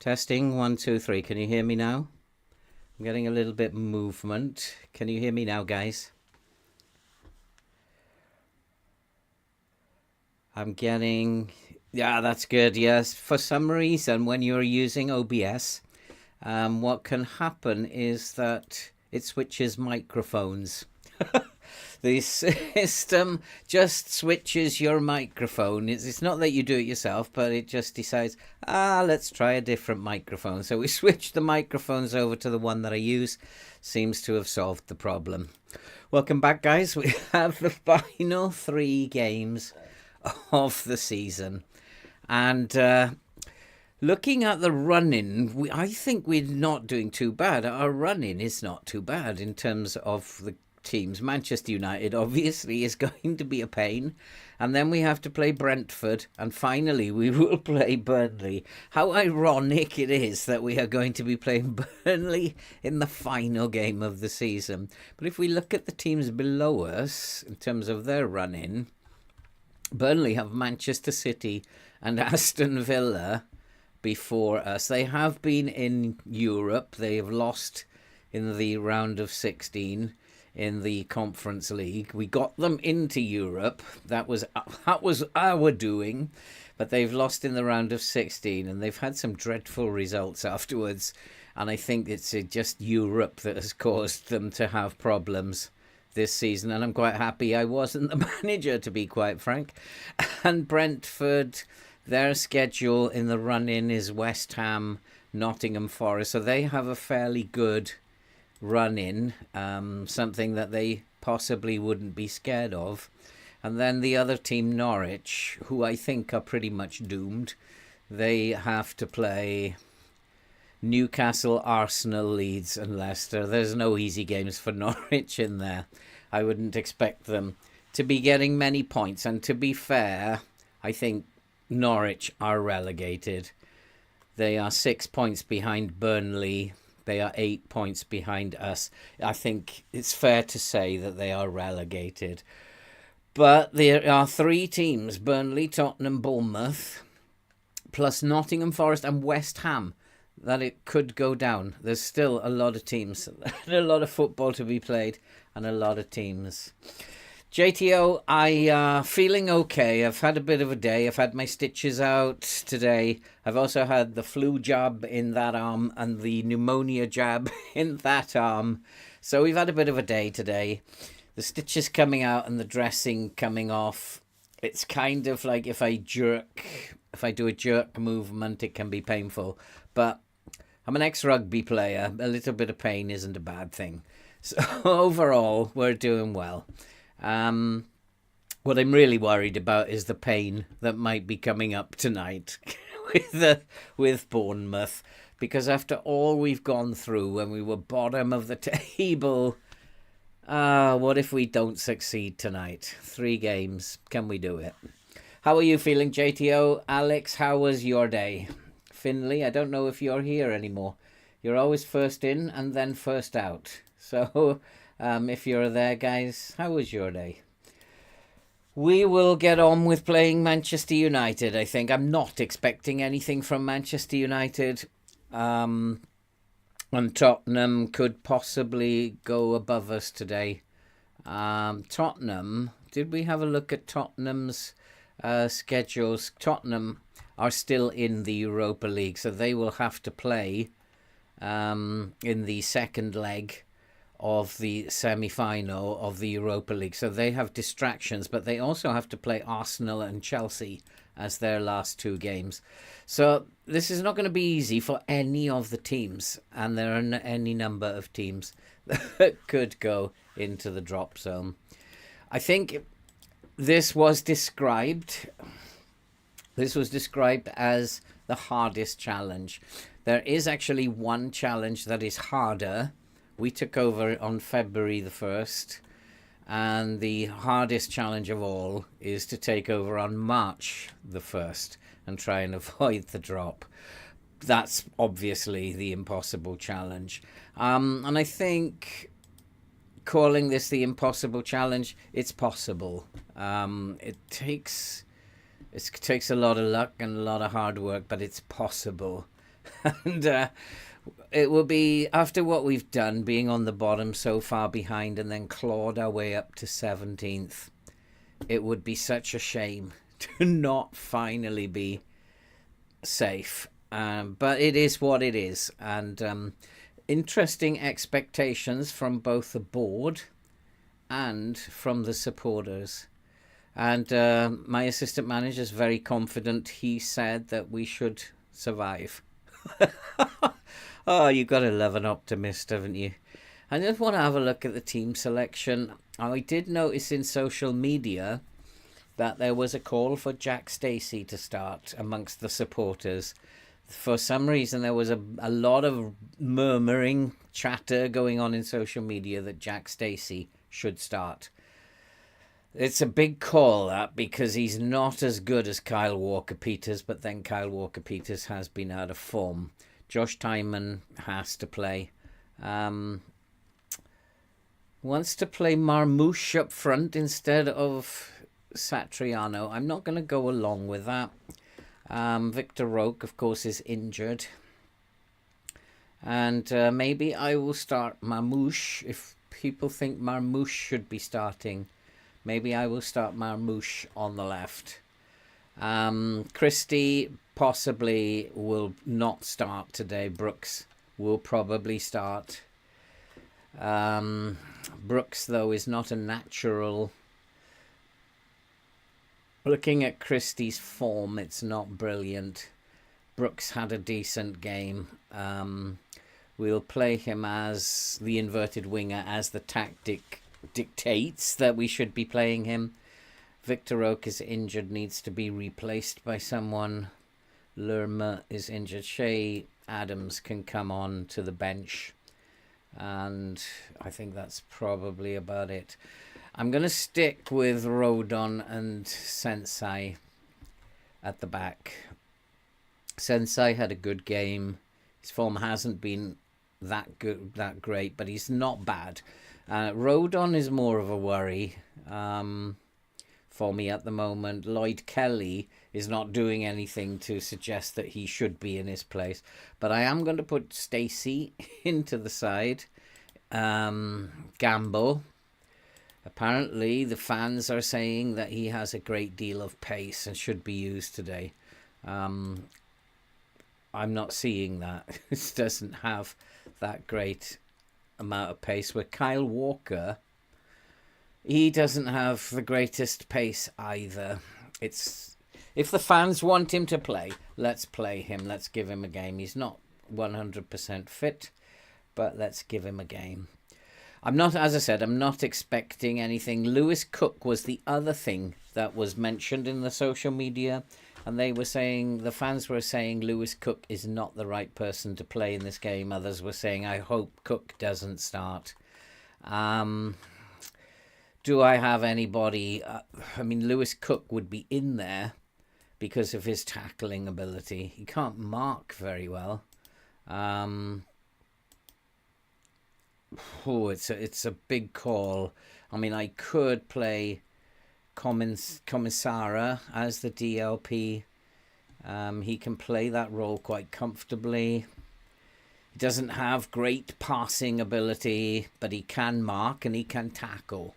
Testing, 1, 2, 3. Can you hear me now? I'm getting a little bit movement. Can you hear me now, guys? I'm getting... Yeah, that's good. Yes, for some reason, when you're using OBS, what can happen is that it switches microphones. The system just switches your microphone. It's not that you do it yourself, but it just decides, let's try a different microphone. So we switched the microphones over to the one that I use. Seems to have solved the problem. Welcome back, guys. We have the final 3 games of the season. And looking at the run-in, I think we're not doing too bad. Our run-in is not too bad in terms of the teams. Manchester United obviously is going to be a pain, and then we have to play Brentford, and finally we will play Burnley. How ironic it is that we are going to be playing Burnley in the final game of the season. But if we look at the teams below us in terms of their run-in, Burnley have Manchester City and Aston Villa before us. They have been in Europe. They have lost in the round of 16 in the Conference League. We got them into Europe. That was our doing, but they've lost in the round of 16, and they've had some dreadful results afterwards. And I think it's just Europe that has caused them to have problems this season, and I'm quite happy I wasn't the manager, to be quite frank. And Brentford, their schedule in the run-in is West Ham, Nottingham Forest, so they have a fairly good run-in, something that they possibly wouldn't be scared of. And then the other team, Norwich, who I think are pretty much doomed. They have to play Newcastle, Arsenal, Leeds and Leicester. There's no easy games for Norwich in there. I wouldn't expect them to be getting many points. And to be fair, I think Norwich are relegated. They are 6 points behind Burnley. They are 8 points behind us. I think it's fair to say that they are relegated. But there are 3 teams, Burnley, Tottenham, Bournemouth, plus Nottingham Forest and West Ham, that it could go down. There's still a lot of teams, a lot of football to be played, and a lot of teams. JTO, I feeling okay. I've had a bit of a day. I've had my stitches out today. I've also had the flu jab in that arm and the pneumonia jab in that arm. So we've had a bit of a day today. The stitches coming out and the dressing coming off. It's kind of like if I do a jerk movement, it can be painful. But I'm an ex-rugby player. A little bit of pain isn't a bad thing. So overall, we're doing well. What I'm really worried about is the pain that might be coming up tonight with Bournemouth, because after all we've gone through when we were bottom of the table, what if we don't succeed tonight? 3 games, can we do it? How are you feeling, JTO? Alex, how was your day? Finley, I don't know if you're here anymore. You're always first in and then first out. So if you're there, guys, how was your day? We will get on with playing Manchester United, I think. I'm not expecting anything from Manchester United. And Tottenham could possibly go above us today. Tottenham, did we have a look at Tottenham's schedules? Tottenham are still in the Europa League, so they will have to play in the second leg of the semi-final of the Europa League. So they have distractions, but they also have to play Arsenal and Chelsea as their last 2 games. So this is not going to be easy for any of the teams, and there are any number of teams that could go into the drop zone. I think this was described as the hardest challenge. There is actually one challenge that is harder. We took over on February the 1st, and the hardest challenge of all is to take over on March the 1st and try and avoid the drop. That's obviously the impossible challenge. And I think calling this the impossible challenge, it's possible. It takes a lot of luck and a lot of hard work, but it's possible. And it will be, after what we've done, being on the bottom so far behind and then clawed our way up to 17th, it would be such a shame to not finally be safe. But it is what it is. And interesting expectations from both the board and from the supporters. And my assistant manager is very confident. He said that we should survive. Oh, you've got to love an optimist, haven't you? I just want to have a look at the team selection. I did notice in social media that there was a call for Jack Stacey to start amongst the supporters. For some reason, there was a lot of murmuring chatter going on in social media that Jack Stacey should start. It's a big call, that, because he's not as good as Kyle Walker-Peters, but then Kyle Walker-Peters has been out of form. Josh Tymon has to play. Wants to play Marmouche up front instead of Satriano. I'm not going to go along with that. Victor Roque, of course, is injured. And maybe I will start Marmouche. If people think Marmouche should be starting, maybe I will start Marmouche on the left. Christie possibly will not start today. Brooks will probably start. Brooks, though, is not a natural. Looking at Christie's form, it's not brilliant. Brooks had a decent game. We'll play him as the inverted winger, as the tactic dictates that we should be playing him. Victor Roque is injured, needs to be replaced by someone. Lerma is injured. Shea Adams can come on to the bench. And I think that's probably about it. I'm going to stick with Rodon and Sensei at the back. Sensei had a good game. His form hasn't been that good, that great, but he's not bad. Rodon is more of a worry for me at the moment. Lloyd Kelly is not doing anything to suggest that he should be in his place. But I am going to put Stacey into the side. Gamble. Apparently, the fans are saying that he has a great deal of pace and should be used today. I'm not seeing that. It doesn't have that great amount of pace. With Kyle Walker, he doesn't have the greatest pace either. It's, if the fans want him to play, let's play him. Let's give him a game. He's not 100% fit, but let's give him a game. I'm not, as I said, I'm not expecting anything. Lewis Cook was the other thing that was mentioned in the social media, and they were saying, the fans were saying Lewis Cook is not the right person to play in this game. Others were saying, I hope Cook doesn't start. Do I have anybody? I mean, Lewis Cook would be in there because of his tackling ability. He can't mark very well. It's a big call. I mean, I could play Commissara as the DLP. He can play that role quite comfortably. He doesn't have great passing ability, but he can mark and he can tackle.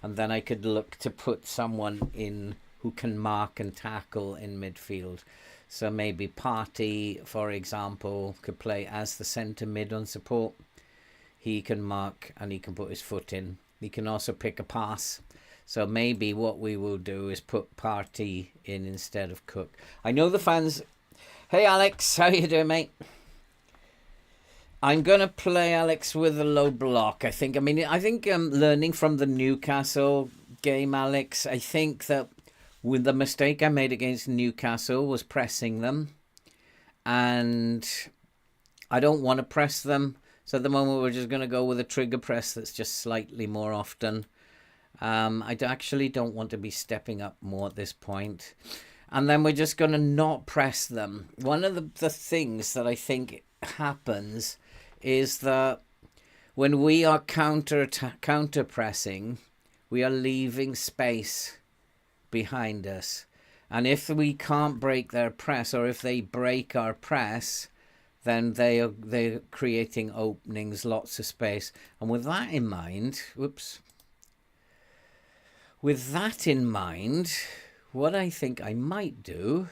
And then I could look to put someone in who can mark and tackle in midfield. So maybe Partey, for example, could play as the centre mid on support. He can mark and he can put his foot in. He can also pick a pass. So maybe what we will do is put Partey in instead of Cook. I know the fans. Hey Alex, how you doing, mate? I'm going to play Alex with a low block, I think. I think learning from the Newcastle game, Alex, I think that with the mistake I made against Newcastle was pressing them. And I don't want to press them. So at the moment, we're just going to go with a trigger press that's just slightly more often. I actually don't want to be stepping up more at this point. And then we're just going to not press them. One of the things that I think happens is that when we are counter pressing, we are leaving space behind us. And if we can't break their press, or if they break our press, then they're creating openings, lots of space. And with that in mind, what I think I might do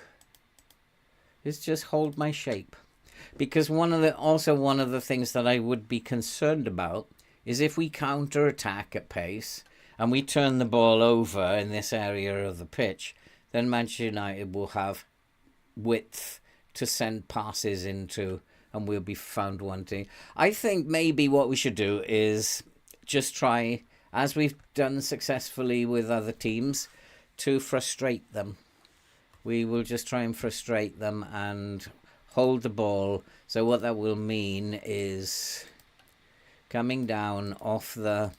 is just hold my shape. Because one of the things that I would be concerned about is if we counter-attack at pace and we turn the ball over in this area of the pitch, then Manchester United will have width to send passes into, and we'll be found wanting. I think maybe what we should do is just try, as we've done successfully with other teams, to frustrate them. We will just try and frustrate them and hold the ball. So what that will mean is coming down off the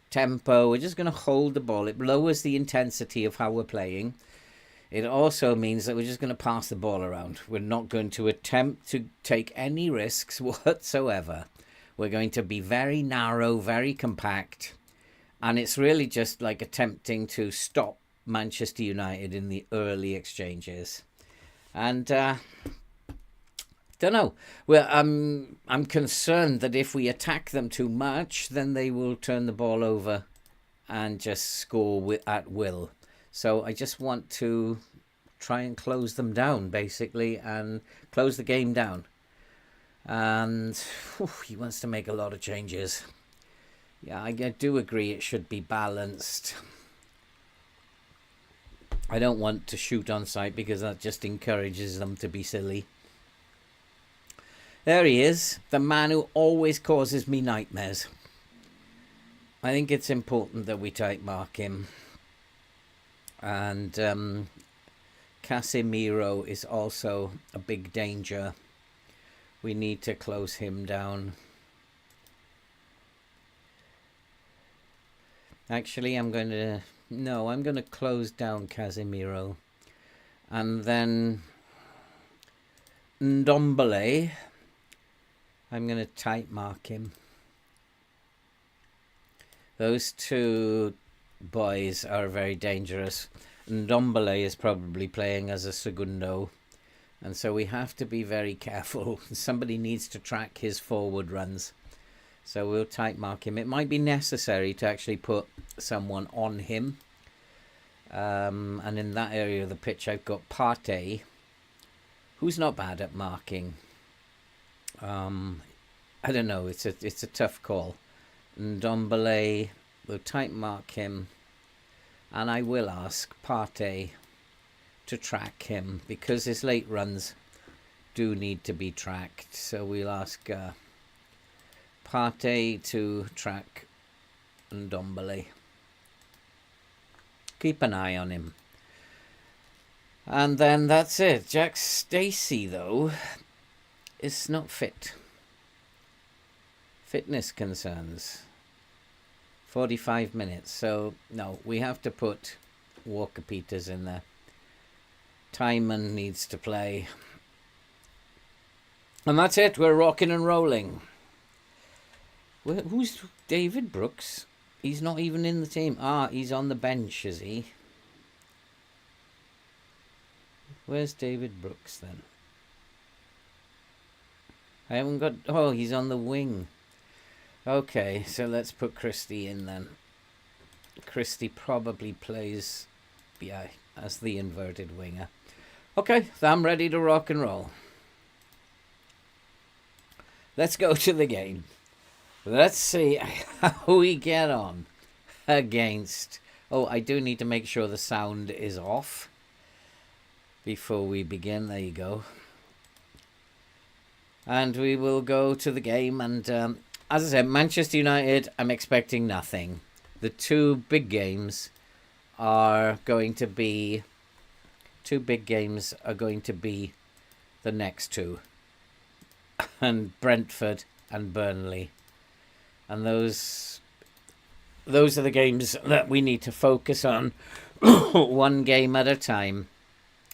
tempo. We're just going to hold the ball. It lowers the intensity of how we're playing. It also means that we're just going to pass the ball around. We're not going to attempt to take any risks whatsoever. We're going to be very narrow, very compact. And it's really just like attempting to stop Manchester United in the early exchanges. And don't know. Well, I'm concerned that if we attack them too much, then they will turn the ball over and just score at will. So I just want to try and close them down, basically, and close the game down. And he wants to make a lot of changes. Yeah, I do agree it should be balanced. I don't want to shoot on sight because that just encourages them to be silly. There he is, the man who always causes me nightmares. I think it's important that we tight mark him. And Casemiro is also a big danger. We need to close him down. Actually, I'm going to close down Casemiro. And then Ndombele, I'm going to tight mark him. Those two boys are very dangerous. Ndombele is probably playing as a segundo. And so we have to be very careful. Somebody needs to track his forward runs. So we'll tight mark him. It might be necessary to actually put someone on him. And in that area of the pitch, I've got Partey, who's not bad at marking. I don't know. It's a tough call. Ndombele, we'll tight mark him. And I will ask Partey to track him because his late runs do need to be tracked. So we'll ask Partey to track Ndombele. Keep an eye on him. And then that's it. Jack Stacey, though, is not fit. Fitness concerns. 45 minutes. So, no, we have to put Walker-Peters in there. Timon needs to play. And that's it. We're rocking and rolling. Who's David Brooks? He's not even in the team. Ah, he's on the bench, is he? Where's David Brooks then? I haven't got... Oh, he's on the wing. Okay, so let's put Christie in then. Christie probably plays, yeah, as the inverted winger. Okay, so I'm ready to rock and roll. Let's go to the game. Let's see how we get on against... Oh, I do need to make sure the sound is off before we begin. There you go. And we will go to the game. And as I said, Manchester United, I'm expecting nothing. The two big games are going to be... Two big games are going to be the next two. And Brentford and Burnley. And those are the games that we need to focus on one game at a time.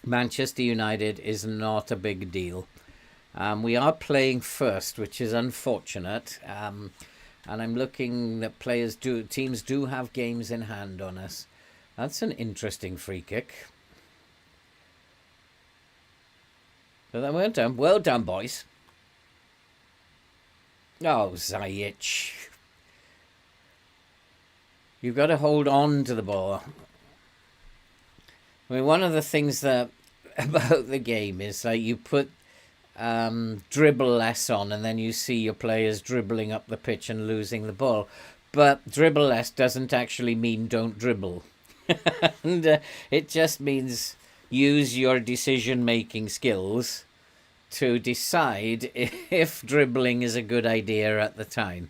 Manchester United is not a big deal. We are playing first, which is unfortunate. And I'm looking that teams do have games in hand on us. That's an interesting free kick. But that well done. Well done, boys. Oh, Ziyech. You've got to hold on to the ball. I mean, one of the things that about the game is that you put dribble less on, and then you see your players dribbling up the pitch and losing the ball. But dribble less doesn't actually mean don't dribble. And it just means use your decision-making skills to decide if dribbling is a good idea at the time.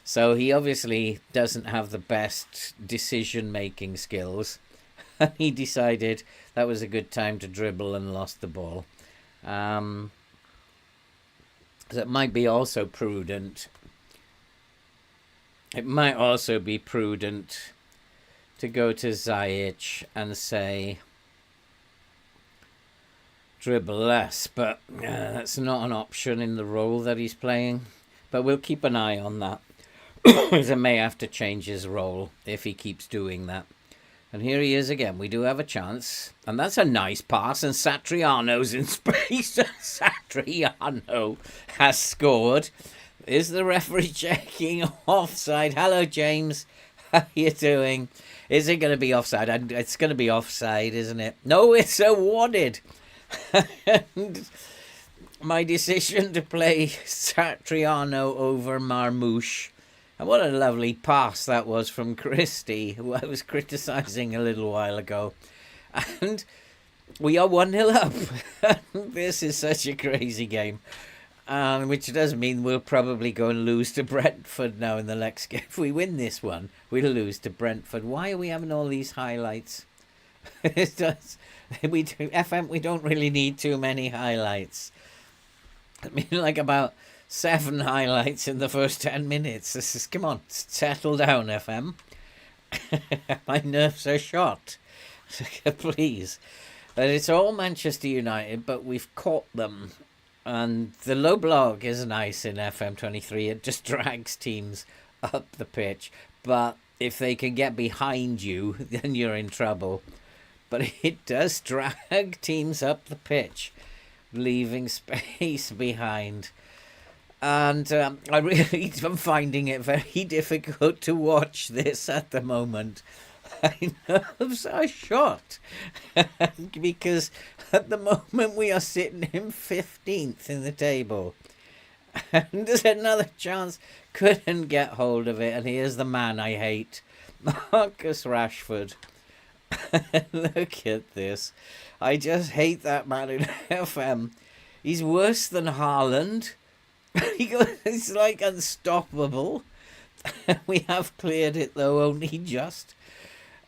So he obviously doesn't have the best decision-making skills. And he decided that was a good time to dribble and lost the ball. So it might be also prudent. It might also be prudent to go to Ziyech and say dribble less, but that's not an option in the role that he's playing. But we'll keep an eye on that. He may have to change his role if he keeps doing that. And here he is again. We do have a chance. And that's a nice pass. And Satriano's in space. Satriano has scored. Is the referee checking offside? Hello, James. How you doing? Is it going to be offside? It's going to be offside, isn't it? No, it's awarded. And my decision to play Satriano over Marmouche. And what a lovely pass that was from Christie, who I was criticising a little while ago. And we are 1-0 up. This is such a crazy game. Which does mean we'll probably go and lose to Brentford now in the next game. If we win this one, we'll lose to Brentford. Why are we having all these highlights? It does. FM, we don't really need too many highlights. I mean, like about 7 highlights in the first 10 minutes. Come on, settle down, FM. My nerves are shot. Please. But it's all Manchester United, but we've caught them. And the low block is nice in FM23. It just drags teams up the pitch. But if they can get behind you, then you're in trouble. But it does drag teams up the pitch, leaving space behind. And I really am finding it very difficult to watch this at the moment. My nerves are shot. Because at the moment we are sitting in 15th in the table. And there's another chance. Couldn't get hold of it. And here's the man I hate. Marcus Rashford. Look at this. I just hate that man in FM. He's worse than Haaland. He's like unstoppable. We have cleared it though, only just.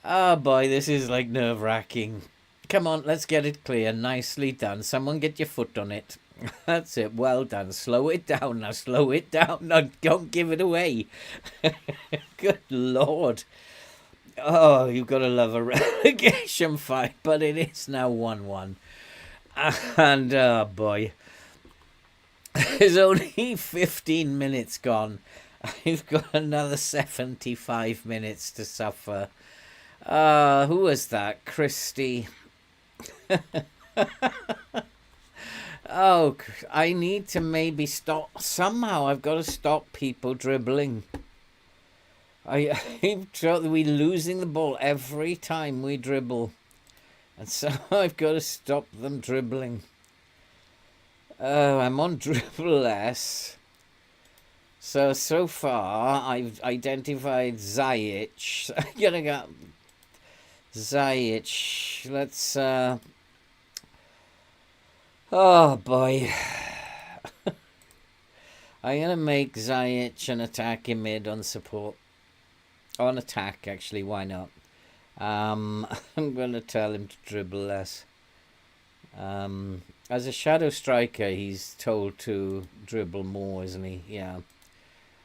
Oh boy, this is like nerve-wracking. Come on, let's get it clear. Nicely done. Someone get your foot on it. That's it. Well done. Slow it down now. Slow it down. No, don't give it away. Good Lord. Oh, you've got to love a relegation fight, but it is now 1-1. And, oh boy. There's only 15 minutes gone. I've got another 75 minutes to suffer. Who was that? Christie. Oh, I need to maybe stop. Somehow I've got to stop people dribbling. We're losing the ball every time we dribble. And so I've got to stop them dribbling. I'm on dribble less. So far, I've identified Ziyech. I'm going to go Ziyech. Let's, oh boy. I'm going to make Ziyech an attacking mid on support. On attack, actually, why not? I'm going to tell him to dribble less. As a shadow striker, he's told to dribble more, isn't he? Yeah.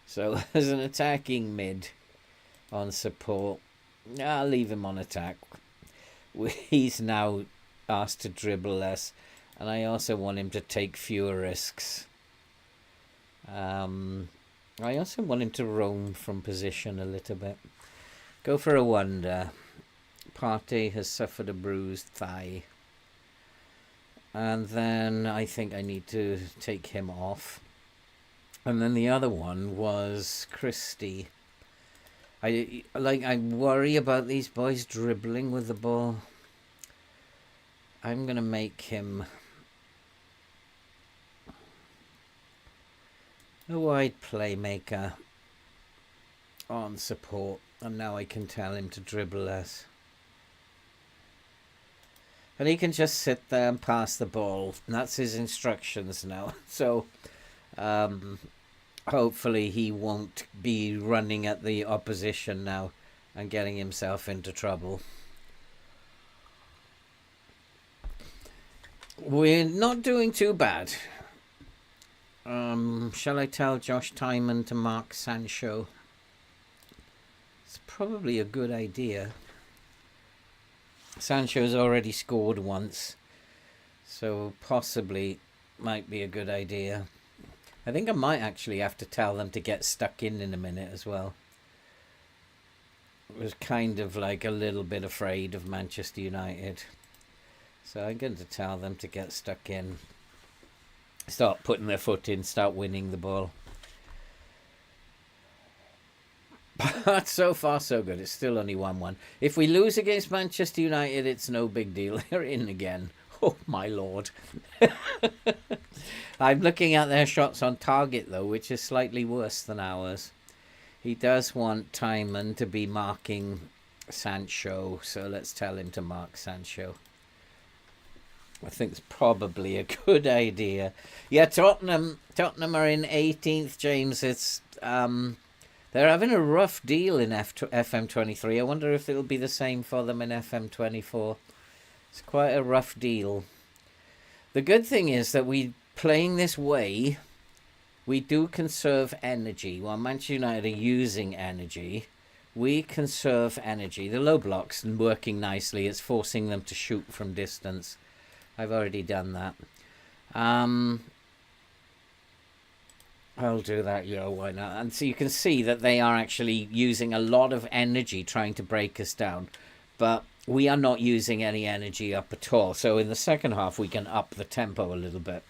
So, as an attacking mid on support, I'll leave him on attack. He's now asked to dribble less, and I also want him to take fewer risks. I also want him to roam from position a little bit. Go for a wonder. Partey has suffered a bruised thigh. And then I think I need to take him off. And then the other one was Christie. I worry about these boys dribbling with the ball. I'm gonna make him a wide playmaker on support, and now I can tell him to dribble less. And he can just sit there and pass the ball. And that's his instructions now. So hopefully he won't be running at the opposition now and getting himself into trouble. We're not doing too bad. Shall I tell Josh Tymon to mark Sancho? It's probably a good idea. Sancho's already scored once, so possibly might be a good idea. I think I might actually have to tell them to get stuck in a minute as well. I was kind of like a little bit afraid of Manchester United, so I'm going to tell them to get stuck in, start putting their foot in, start winning the ball. But so far so good. It's still only 1-1. If we lose against Manchester United, it's no big deal. They're in again. Oh my lord. I'm looking at their shots on target though, which is slightly worse than ours. He does want Tymon to be marking Sancho, so let's tell him to mark Sancho. I think it's probably a good idea. Yeah, Tottenham are in 18th, James. It's they're having a rough deal in FM23. I wonder if it'll be the same for them in FM24. It's quite a rough deal. The good thing is that playing this way, we do conserve energy. While Manchester United are using energy, we conserve energy. The low block's working nicely. It's forcing them to shoot from distance. I've already done that. I'll do that, why not? And so you can see that they are actually using a lot of energy trying to break us down. But we are not using any energy up at all. So in the second half, we can up the tempo a little bit.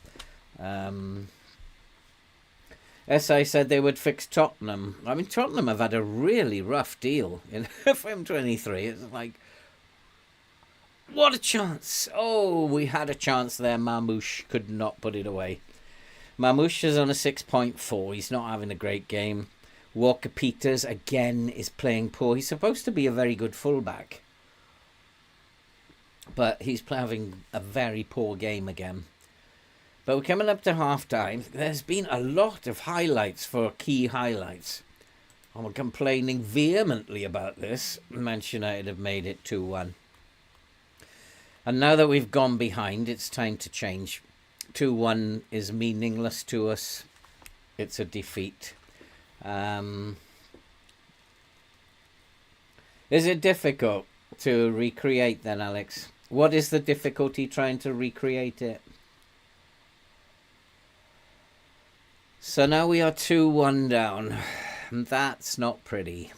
As I said, they would fix Tottenham. I mean, Tottenham have had a really rough deal in FM23. It's like, what a chance. Oh, we had a chance there. Marmoush could not put it away. Marmoush is on a 6.4. He's not having a great game. Walker-Peters, again, is playing poor. He's supposed to be a very good fullback, but he's having a very poor game again. But we're coming up to half-time. There's been a lot of highlights for key highlights. I'm complaining vehemently about this. Manchester United have made it 2-1. And now that we've gone behind, it's time to change. 2-1 is meaningless to us. It's a defeat. Is it difficult to recreate then, Alex? What is the difficulty trying to recreate it? So now we are 2-1 down. That's not pretty.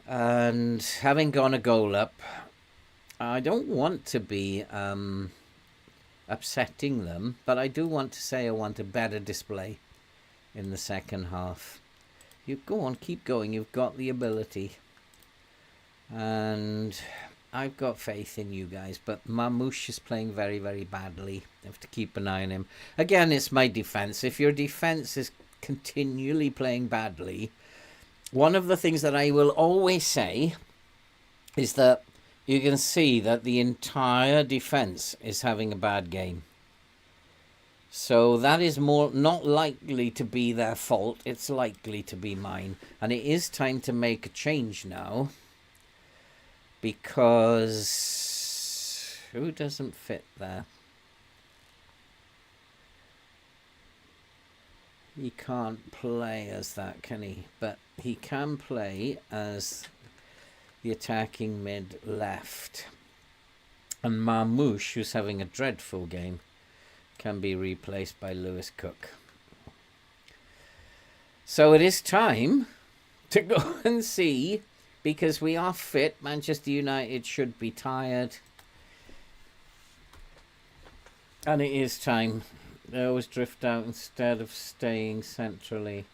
And having gone a goal up, I don't want to be upsetting them, but I do want to say I want a better display in the second half. You go on, keep going. You've got the ability. And I've got faith in you guys, but Marmoush is playing very, very badly. I have to keep an eye on him. Again, it's my defence. If your defence is continually playing badly, one of the things that I will always say is that you can see that the entire defence is having a bad game. So that is more not likely to be their fault. It's likely to be mine. And it is time to make a change now. Because who doesn't fit there? He can't play as that, can he? But he can play as the attacking mid left. And Marmoush, who's having a dreadful game, can be replaced by Lewis Cook. So it is time to go and see, because we are fit. Manchester United should be tired. And it is time They always drift out instead of staying centrally.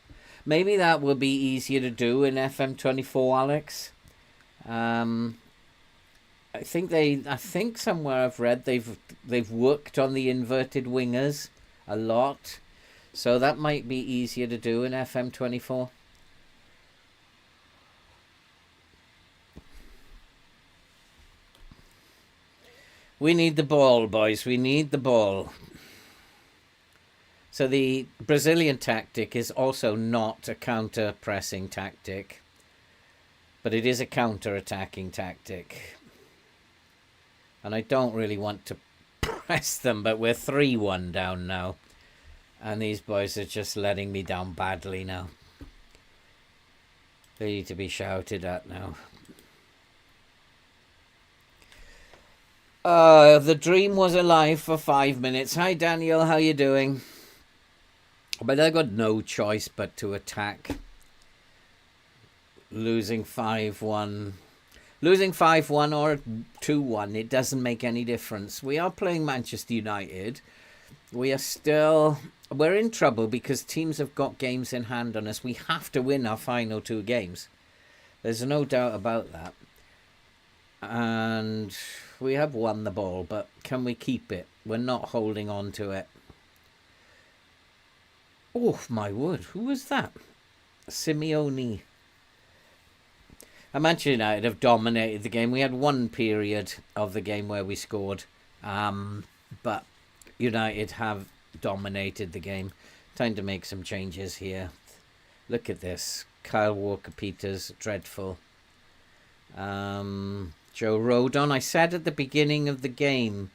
Maybe that will be easier to do in FM24, Alex. I think somewhere I've read they've worked on the inverted wingers a lot, so that might be easier to do in FM24. We need the ball, boys. We need the ball. So the Brazilian tactic is also not a counter-pressing tactic, but it is a counter-attacking tactic. And I don't really want to press them, but we're 3-1 down now. And these boys are just letting me down badly now. They need to be shouted at now. The dream was alive for 5 minutes. Hi, Daniel. How you doing? But I got no choice but to attack. Losing 5-1. Losing 5-1 or 2-1, it doesn't make any difference. We are playing Manchester United. We're in trouble because teams have got games in hand on us. We have to win our final 2 games. There's no doubt about that. And we have won the ball, but can we keep it? We're not holding on to it. Oh, my word. Who was that? Simeone. Manchester United have dominated the game. We had one period of the game where we scored. But United have dominated the game. Time to make some changes here. Look at this. Kyle Walker-Peters, dreadful. Joe Rodon. I said at the beginning of the game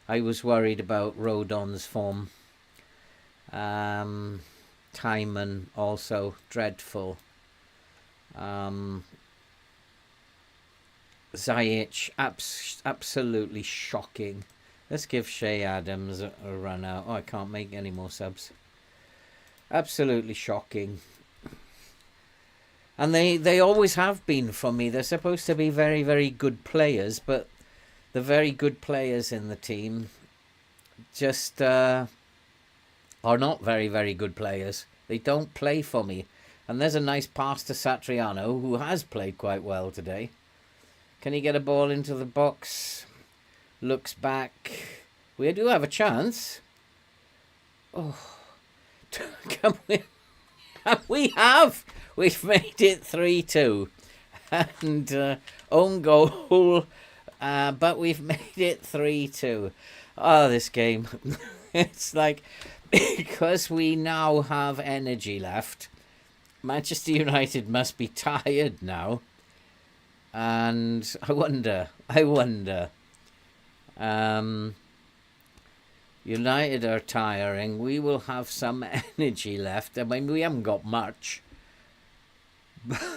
I was worried about Rodon's form. Timon also dreadful. Ziyech, absolutely shocking. Let's give Shea Adams a run out. Oh, I can't make any more subs. Absolutely shocking. And they always have been for me. They're supposed to be very, very good players, but the very good players in the team just are not very, very good players. They don't play for me. And there's a nice pass to Satriano, who has played quite well today. Can he get a ball into the box? Looks back. We do have a chance. Oh, can we? We have. We've made it 3-2, and own goal. But we've made it 3-2. Oh, this game. It's like, because we now have energy left, Manchester United must be tired now. And I wonder. United are tiring. We will have some energy left. I mean, we haven't got much.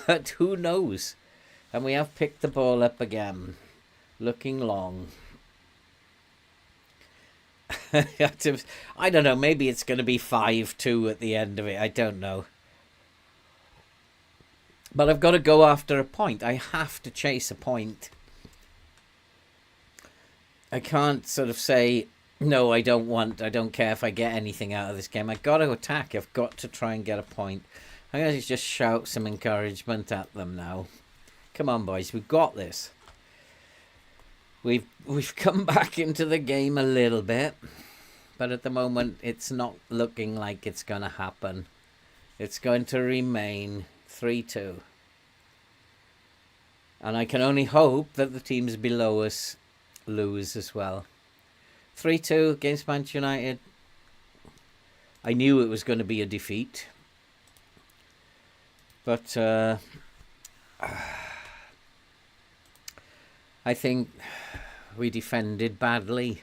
But who knows? And we have picked the ball up again. Looking long. I don't know. Maybe it's going to be 5-2 at the end of it. I don't know. But I've got to go after a point. I have to chase a point. I can't sort of say, no, I don't care if I get anything out of this game. I've got to attack. I've got to try and get a point. I'm going to just shout some encouragement at them now. Come on, boys. We've got this. We've come back into the game a little bit. But at the moment, it's not looking like it's going to happen. It's going to remain 3-2. And I can only hope that the teams below us lose as well. 3-2 against Manchester United. I knew it was going to be a defeat. But I think we defended badly.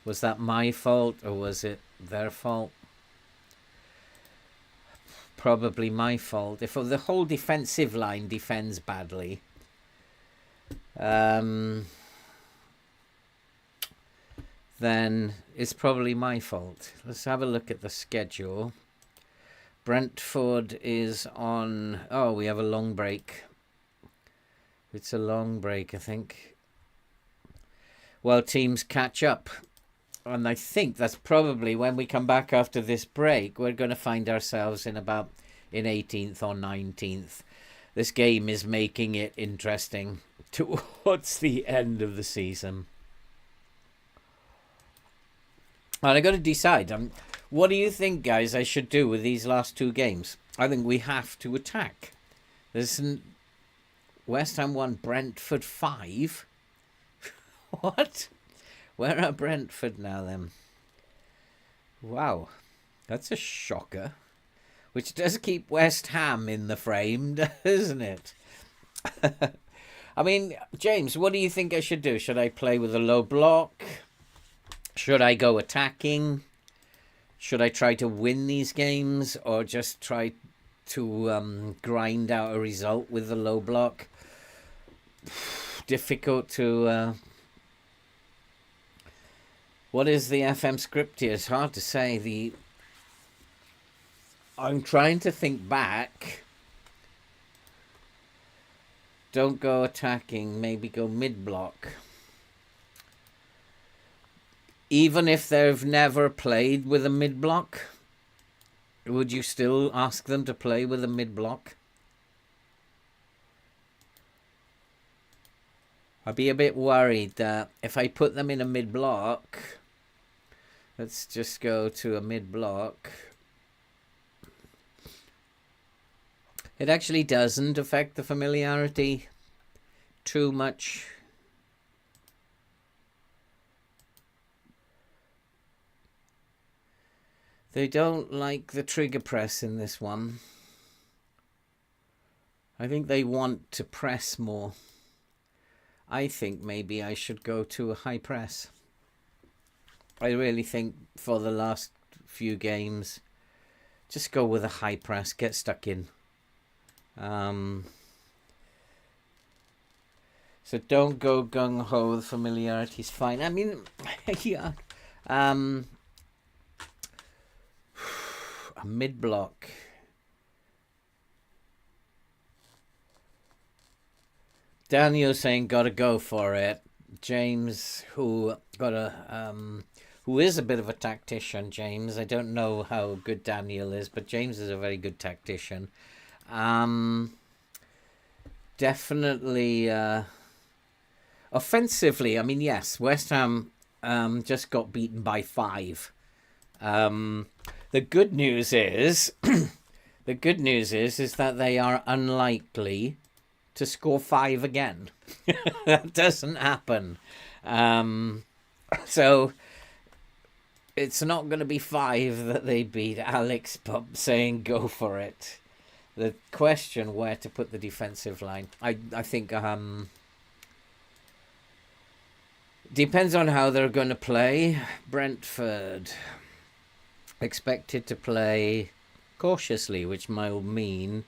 Was that my fault or was it their fault? Probably my fault. If the whole defensive line defends badly, then it's probably my fault. Let's have a look at the schedule. Brentford is on... Oh, we have a long break. It's a long break, I think. Well, teams catch up. And I think that's probably when we come back after this break, we're going to find ourselves in 18th or 19th. This game is making it interesting towards the end of the season. And I got to decide, what do you think, guys, I should do with these last two games? I think we have to attack. There's West Ham 1, Brentford 5. What? Where are Brentford now, then? Wow, that's a shocker. Which does keep West Ham in the frame, doesn't it? I mean, James, what do you think I should do? Should I play with a low block? Should I go attacking? Should I try to win these games? Or just try to grind out a result with the low block? Difficult to... What is the FM script here? It's hard to say. I'm trying to think back. Don't go attacking. Maybe go mid-block. Even if they've never played with a mid-block, would you still ask them to play with a mid-block? I'd be a bit worried that if I put them in a mid-block... Let's just go to a mid-block. It actually doesn't affect the familiarity too much. They don't like the trigger press in this one. I think they want to press more. I think maybe I should go to a high press. I really think for the last few games, just go with a high press, get stuck in. So don't go gung-ho, the familiarity's fine. I mean, yeah. A mid-block. Daniel saying gotta go for it. James, who is a bit of a tactician, James. I don't know how good Daniel is, but James is a very good tactician. Definitely offensively, I mean, yes, West Ham just got beaten by 5. The good news is that they are unlikely to score 5 again. That doesn't happen. So it's not going to be 5 that they beat. Alex Pub saying go for it. The question where to put the defensive line. I think depends on how they're going to play. Brentford expected to play cautiously, which might mean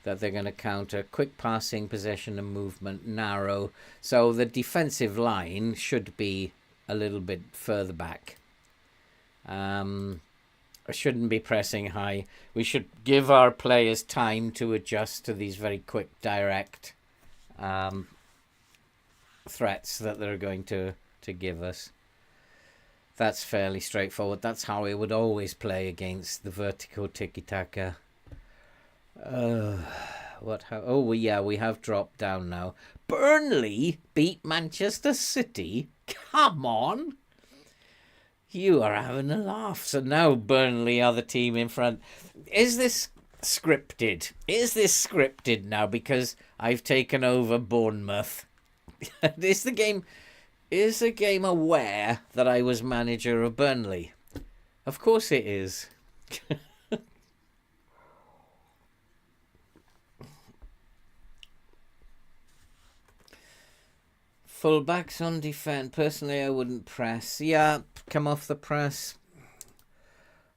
that they're going to counter quick passing, possession and movement, narrow. So the defensive line should be a little bit further back. I shouldn't be pressing high. We should give our players time to adjust to these very quick, direct threats that they're going to give us. That's fairly straightforward. That's how we would always play against the vertical tiki-taka. We have dropped down now. Burnley beat Manchester City? Come on! You are having a laugh. So now Burnley are the team in front. Is this scripted? Is this scripted now because I've taken over Bournemouth? Is the game aware that I was manager of Burnley? Of course it is. Fullbacks on defense. Personally, I wouldn't press. Yeah, come off the press.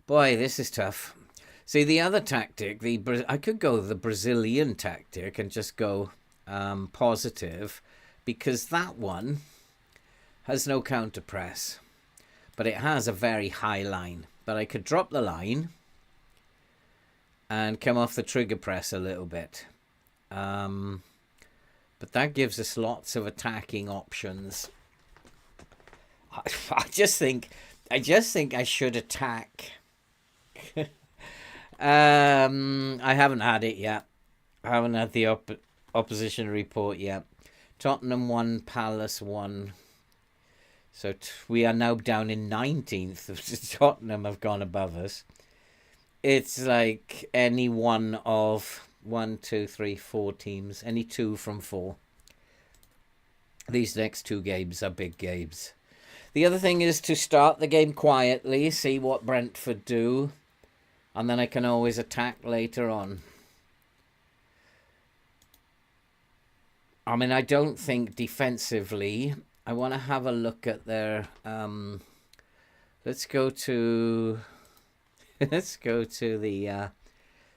Boy, this is tough. See, the other tactic, I could go the Brazilian tactic and just go positive, because that one has no counter press, but it has a very high line. But I could drop the line and come off the trigger press a little bit. But that gives us lots of attacking options. I just think I should attack. I haven't had it yet. I haven't had the opposition report yet. Tottenham 1, Palace 1. So we are now down in 19th. Tottenham have gone above us. It's like any one of 1, 2, 3, 4 teams. Any 2 from 4. These next 2 games are big games. The other thing is to start the game quietly, see what Brentford do, and then I can always attack later on. I mean, I don't think defensively. I want to have a look at their. Let's go to the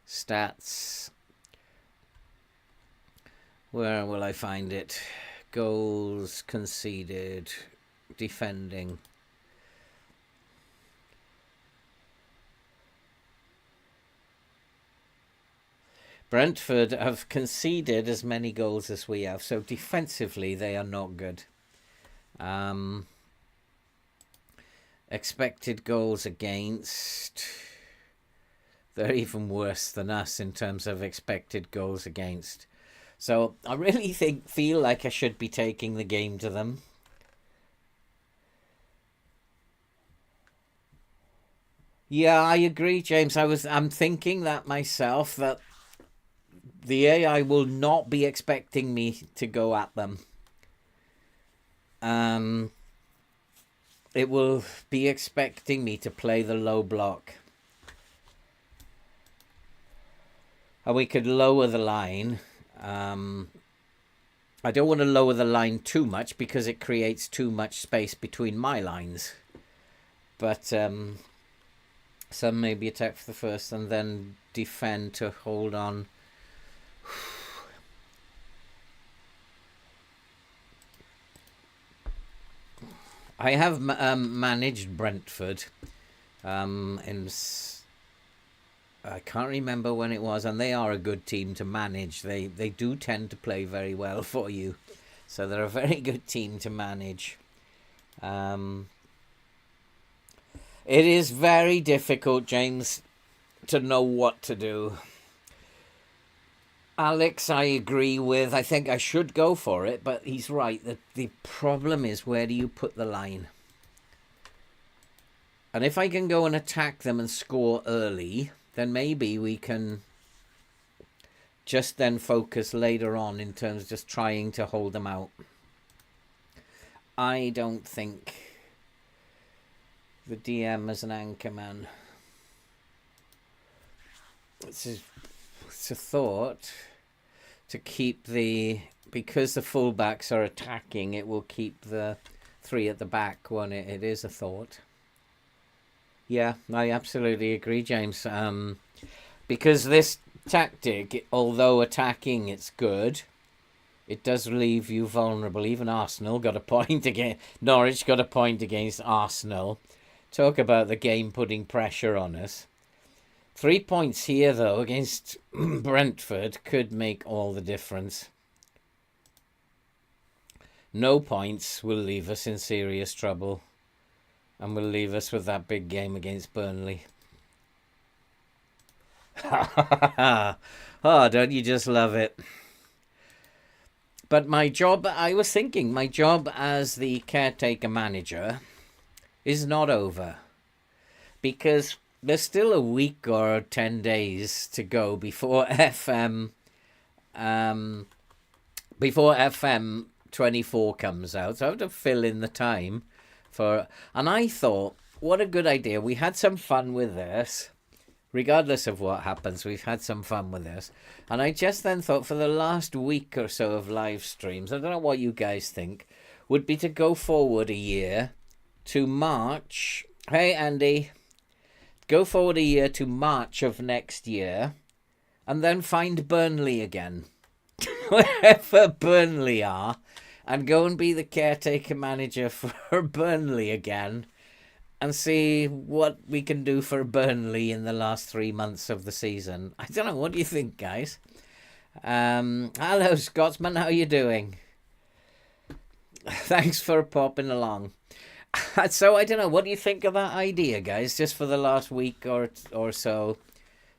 stats. Where will I find it? Goals conceded, defending. Brentford have conceded as many goals as we have, so defensively they are not good. Expected goals against, they're even worse than us in terms of expected goals against. So I really feel like I should be taking the game to them. Yeah, I agree, James. I'm thinking that myself, that the AI will not be expecting me to go at them. It will be expecting me to play the low block. And we could lower the line. I don't want to lower the line too much because it creates too much space between my lines. But some maybe attack for the first and then defend to hold on. I have managed Brentford I can't remember when it was, and they are a good team to manage. They do tend to play very well for you, so they're a very good team to manage. It is very difficult, James, to know what to do. Alex, I agree with. I think I should go for it, but he's right. The problem is, where do you put the line? And if I can go and attack them and score early, then maybe we can just then focus later on in terms of just trying to hold them out. I don't think the DM is an anchor man. It's a thought to keep because the fullbacks are attacking, it will keep the 3 at the back, won't it? It is a thought. Yeah, I absolutely agree, James. Because this tactic, although attacking it's good, it does leave you vulnerable. Even Arsenal got a point against Norwich, got a point against Arsenal. Talk about the game putting pressure on us. 3 points here, though, against Brentford could make all the difference. No points will leave us in serious trouble. And will leave us with that big game against Burnley. Oh, don't you just love it? But my job, I was thinking, my job as the caretaker manager is not over. Because there's still a week or 10 days to go before FM 24 comes out. So I have to fill in the time. And I thought, what a good idea. We had some fun with this. Regardless of what happens, we've had some fun with this. And I just then thought, for the last week or so of live streams, I don't know what you guys think, would be to go forward a year to March. Hey, Andy. Go forward a year to March of next year. And then find Burnley again. Wherever Burnley are. And go and be the caretaker manager for Burnley again. And see what we can do for Burnley in the last 3 months of the season. I don't know. What do you think, guys? Hello, Scotsman. How you doing? Thanks for popping along. So I don't know. What do you think of that idea, guys? Just for the last week or so,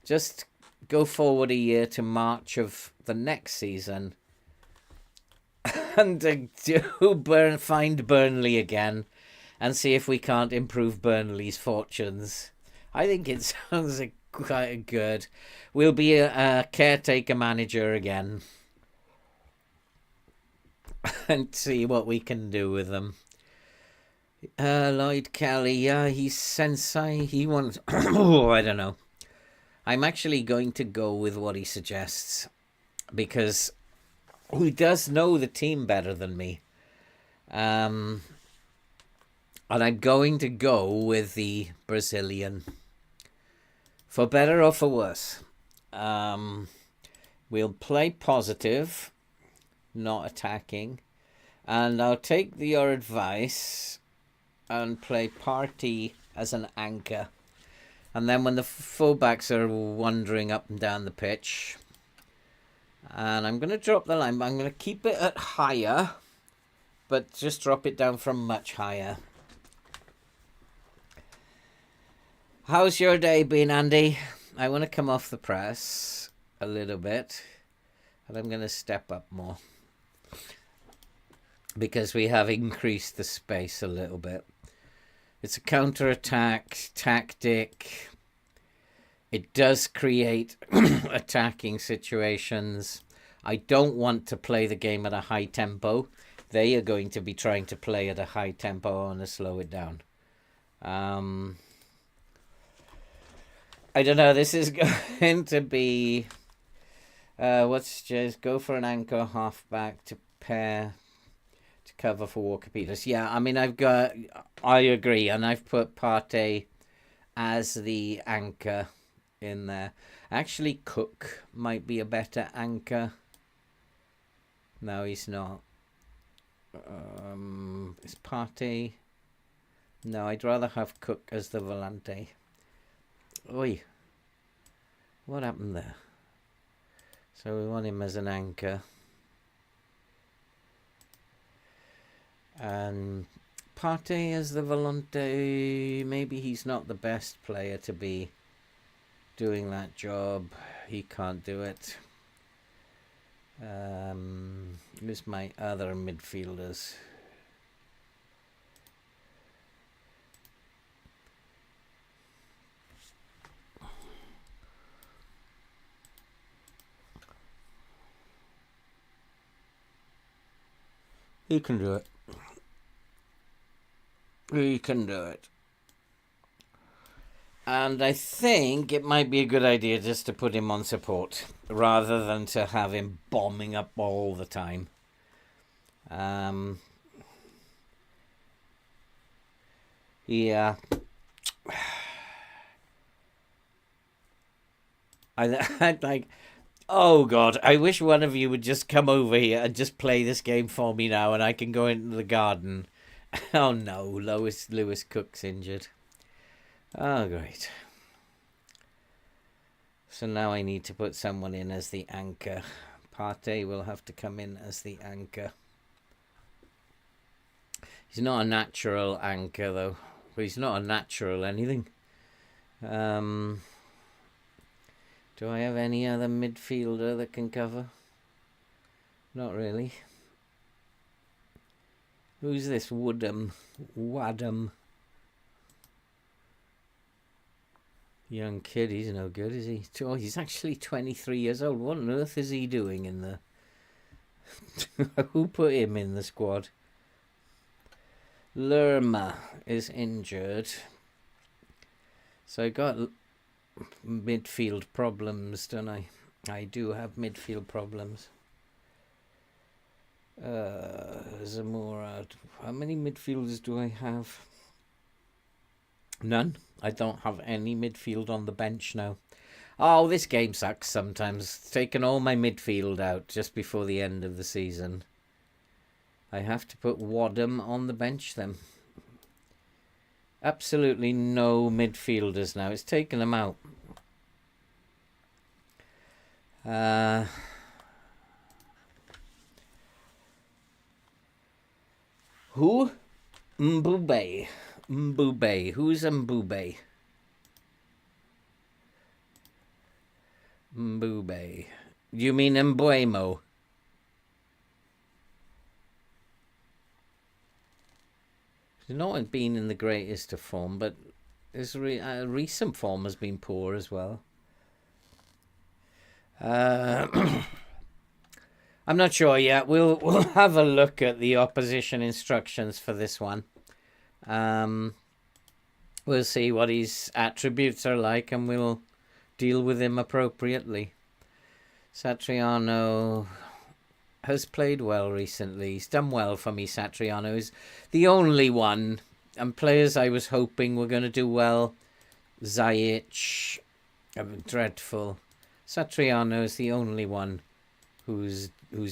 just go forward a year to March of the next season, and find Burnley again, and see if we can't improve Burnley's fortunes. I think it sounds quite good. We'll be a caretaker manager again, and see what we can do with them. Lloyd Kelly, yeah, he's sensei. He wants. Oh, I don't know. I'm actually going to go with what he suggests because he does know the team better than me. And I'm going to go with the Brazilian. For better or for worse. We'll play positive, not attacking. And I'll take your advice and play Party as an anchor. And then when the fullbacks are wandering up and down the pitch, and I'm going to drop the line, but I'm going to keep it at higher, but just drop it down from much higher. How's your day been, Andy? I want to come off the press a little bit, and I'm going to step up more because we have increased the space a little bit. It's a counter-attack tactic. It does create attacking situations. I don't want to play the game at a high tempo. They are going to be trying to play at a high tempo. I want to slow it down. I don't know. This is going to be... let's just go for an anchor halfback to pair... cover for Walker Peters. Yeah, I mean, I agree, and I've put Partey as the anchor in there. Actually, Cook might be a better anchor. No, he's not. Is Partey? No, I'd rather have Cook as the volante. Oi, what happened there? So we want him as an anchor. And Partey as the volante, maybe he's not the best player to be doing that job. He can't do it. Who's my other midfielders? He can do it. He can do it. And I think it might be a good idea just to put him on support rather than to have him bombing up all the time. Yeah. I'd like... Oh, God, I wish one of you would just come over here and just play this game for me now and I can go into the garden. Oh, no, Lewis Cook's injured. Oh, great. So now I need to put someone in as the anchor. Partey will have to come in as the anchor. He's not a natural anchor, though. But he's not a natural anything. Do I have any other midfielder that can cover? Not really. Who's this Wadham? Young kid, he's no good, is he? Oh, he's actually 23 years old. What on earth is he doing in the... Who put him in the squad? Lerma is injured. So I got midfield problems, don't I? I do have midfield problems. Zamora. How many midfielders do I have? None. I don't have any midfield on the bench now. Oh, this game sucks sometimes. It's taken all my midfield out just before the end of the season. I have to put Wadham on the bench then. Absolutely no midfielders now. It's taken them out. Who? Mbube. Mbube. Who's Mbube? Mbube. You mean Mbuemo? He's not been in the greatest of form, but his recent form has been poor as well. I'm not sure yet. We'll have a look at the opposition instructions for this one. We'll see what his attributes are like, and we'll deal with him appropriately. Satriano has played well recently. He's done well for me, Satriano. He's the only one, and players I was hoping were going to do well. Zajic, dreadful. Satriano is the only one who's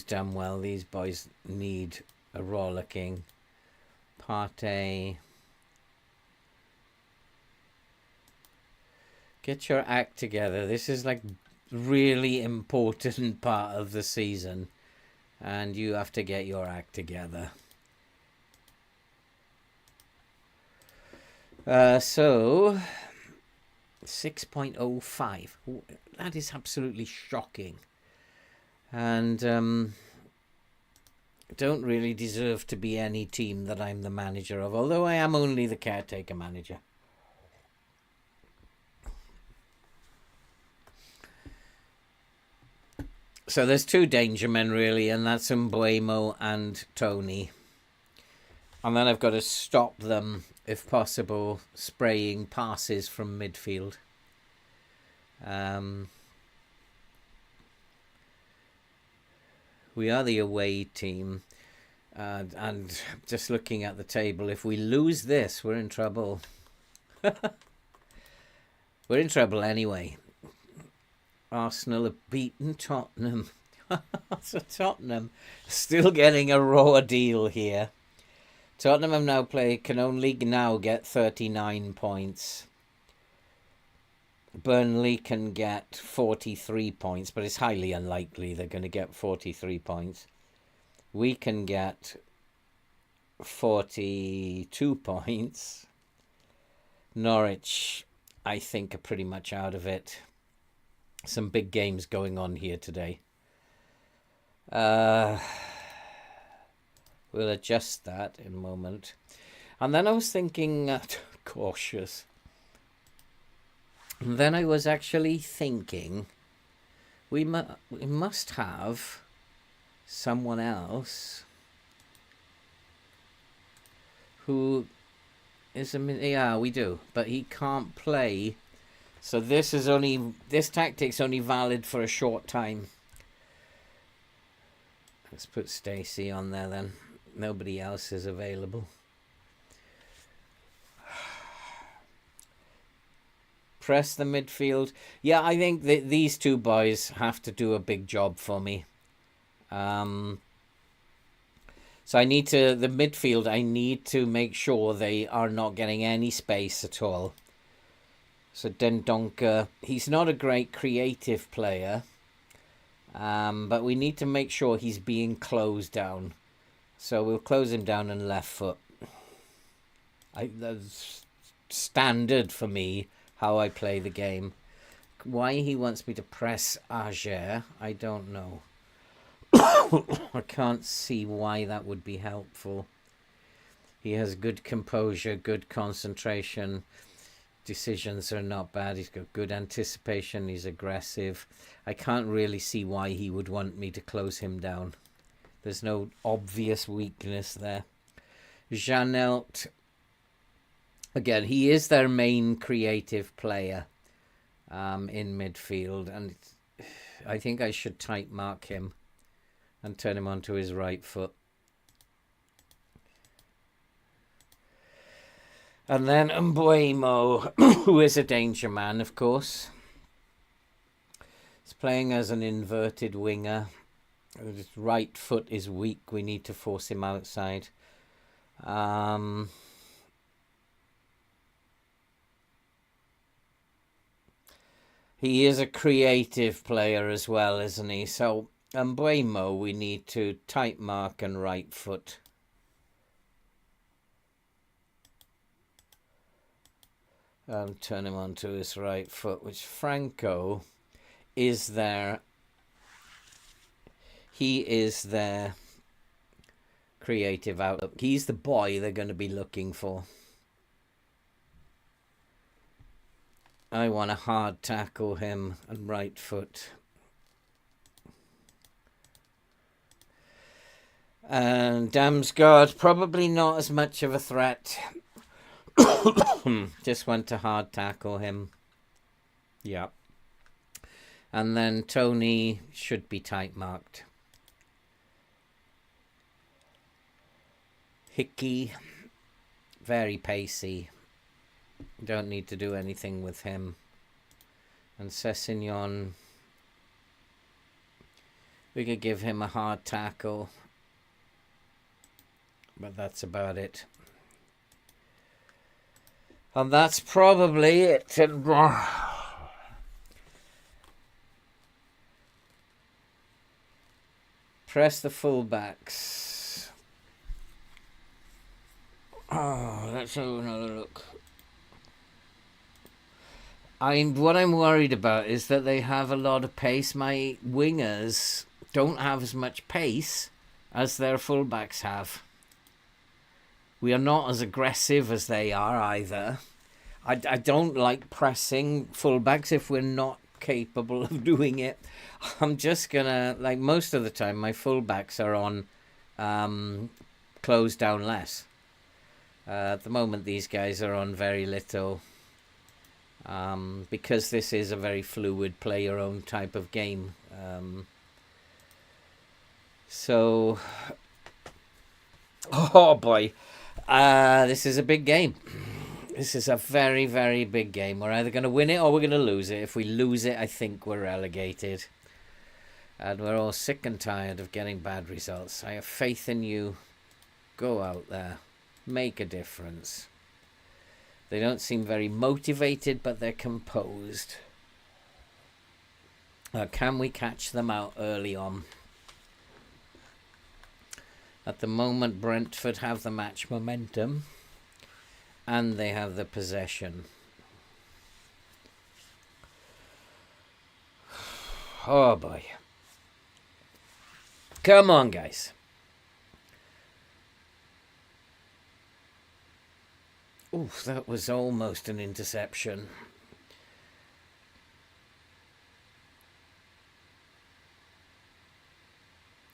done well. These boys need a rollicking. Partey. Get your act together. This is like really important part of the season, and you have to get your act together. So 6.05. That is absolutely shocking, and don't really deserve to be any team that I'm the manager of, although I am only the caretaker manager. So there's two danger men really, and that's Mbuemo and Tony. And then I've got to stop them, if possible, spraying passes from midfield. We are the away team. And just looking at the table, if we lose this, we're in trouble. We're in trouble anyway. Arsenal have beaten Tottenham. So Tottenham still getting a raw deal here. Tottenham have now can only now get 39 points. Burnley can get 43 points, but it's highly unlikely they're going to get 43 points. We can get 42 points. Norwich, I think, are pretty much out of it. Some big games going on here today. We'll adjust that in a moment. And then I was thinking, cautious. And then I was actually thinking, we must have someone else who is yeah, we do, but he can't play. So this tactic's only valid for a short time. Let's put Stacey on there then. Nobody else is available. Press the midfield. Yeah, I think that these two boys have to do a big job for me. So the midfield, I need to make sure they are not getting any space at all. So Dendoncker, he's not a great creative player, but we need to make sure he's being closed down. So we'll close him down on left foot. That's standard for me, how I play the game. Why he wants me to press Ager, I don't know. I can't see why that would be helpful. He has good composure, good concentration. Decisions are not bad. He's got good anticipation. He's aggressive. I can't really see why he would want me to close him down. There's no obvious weakness there. Janelt, again, he is their main creative player in midfield, and I think I should tight mark him and turn him onto his right foot. And then Mbuemo, who is a danger man, of course. He's playing as an inverted winger. His right foot is weak. We need to force him outside. He is a creative player as well, isn't he? So Mbuemo, we need to tight mark and right foot. and turn him onto his right foot, which Franco is there. He is their creative outlook. He's the boy they're going to be looking for. I want to hard tackle him and right foot. And Damsgaard, probably not as much of a threat. Just want to hard tackle him. Yeah. And then Tony should be tight marked. Hickey, very pacey. Don't need to do anything with him. And Sessegnon, we could give him a hard tackle. But that's about it. And that's probably it. Press the fullbacks. Oh, let's have another look. What I'm worried about is that they have a lot of pace. My wingers don't have as much pace as their fullbacks have. We are not as aggressive as they are either. I don't like pressing fullbacks if we're not capable of doing it. I'm just gonna, like most of the time, my fullbacks are on close down less. At the moment, these guys are on very little. Because this is a very fluid play your own type of game. So, oh boy, this is a big game. This is a very, very big game. We're either going to win it or we're going to lose it. If we lose it, I think we're relegated. And we're all sick and tired of getting bad results. I have faith in you. Go out there. Make a difference. They don't seem very motivated, but they're composed. Can we catch them out early on? At the moment, Brentford have the match momentum. And they have the possession. Oh boy. Come on, guys. Oof, that was almost an interception.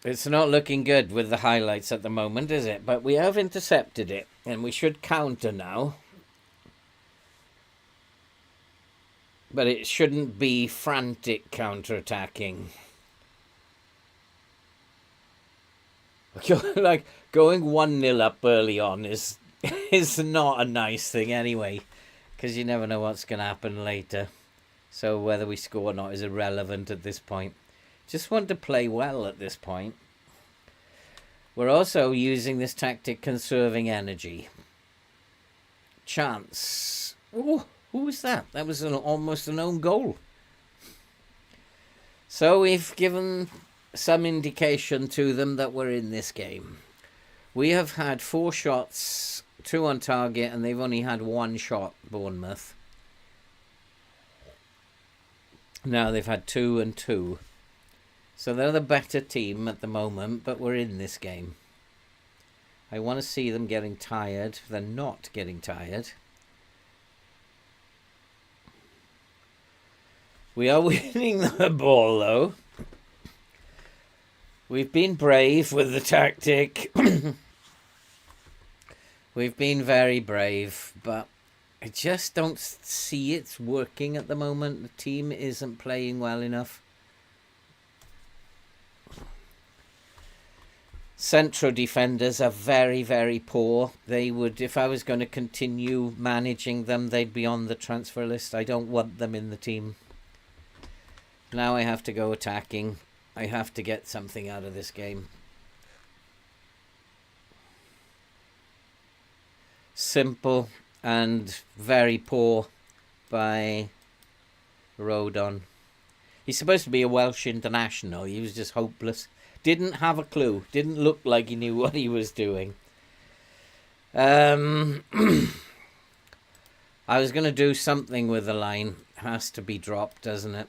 It's not looking good with the highlights at the moment, is it? But we have intercepted it, and we should counter now. But it shouldn't be frantic counter-attacking. Like, going 1-0 up early on is not a nice thing anyway, because you never know what's going to happen later. So whether we score or not is irrelevant at this point. Just want to play well at this point. We're also using this tactic conserving energy. Chance. Oh, who was that? That was almost an own goal. So we've given some indication to them that we're in this game. We have had 4 shots, 2 on target, and they've only had 1 shot, Bournemouth. Now they've had 2 and 2. So they're the better team at the moment, but we're in this game. I want to see them getting tired. They're not getting tired. We are winning the ball, though. We've been brave with the tactic. We've been very brave, but I just don't see it's working at the moment. The team isn't playing well enough. Central defenders are very, very poor. They would, if I was going to continue managing them, they'd be on the transfer list. I don't want them in the team. Now I have to go attacking. I have to get something out of this game. Simple and very poor by Rodon. He's supposed to be a Welsh international. He was just hopeless. Didn't have a clue. Didn't look like he knew what he was doing. I I was going to do something with the line. Has to be dropped, doesn't it?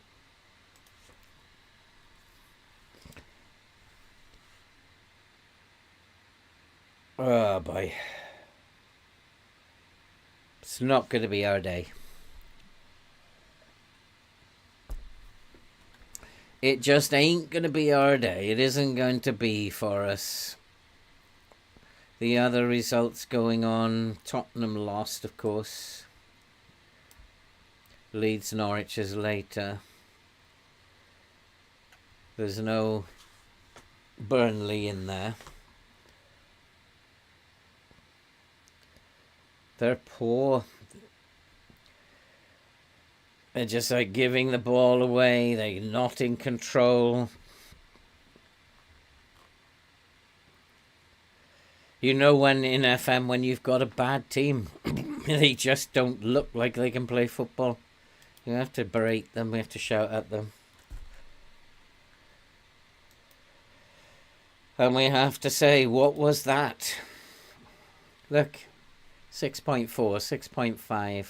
Oh boy. It's not going to be our day. It just ain't going to be our day. It isn't going to be for us. The other results going on. Tottenham lost, of course. Leeds Norwich is later. There's no Burnley in there. They're poor. They're just like giving the ball away. They're not in control. You know when in FM, when you've got a bad team, they just don't look like they can play football. You have to berate them. We have to shout at them. And we have to say, what was that? Look, 6.4, 6.5.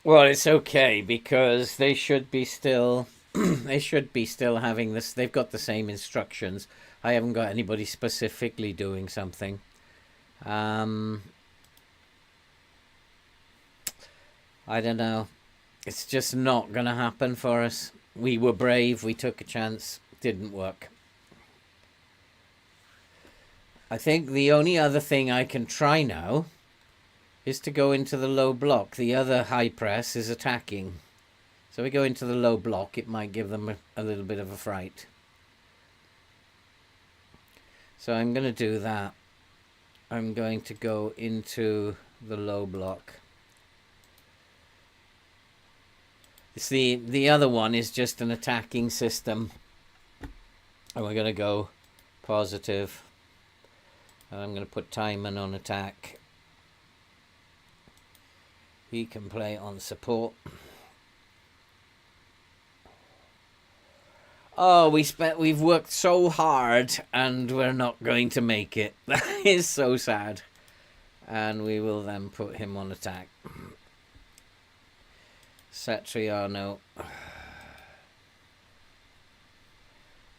Well, it's okay because they should be still they should be still having this. They've got the same instructions. I haven't got anybody specifically doing something. I don't know. It's just not going to happen for us. We were brave. We took a chance. Didn't work. I think the only other thing I can try now is to go into the low block. The other high press is attacking. So we go into the low block. It might give them a little bit of a fright. So I'm going to do that. I'm going to go into the low block. The other one is just an attacking system. And we're going to go positive. And I'm going to put Timon on attack. He can play on support. Oh, we've worked so hard and we're not going to make it. That is so sad. And we will then put him on attack. Satriano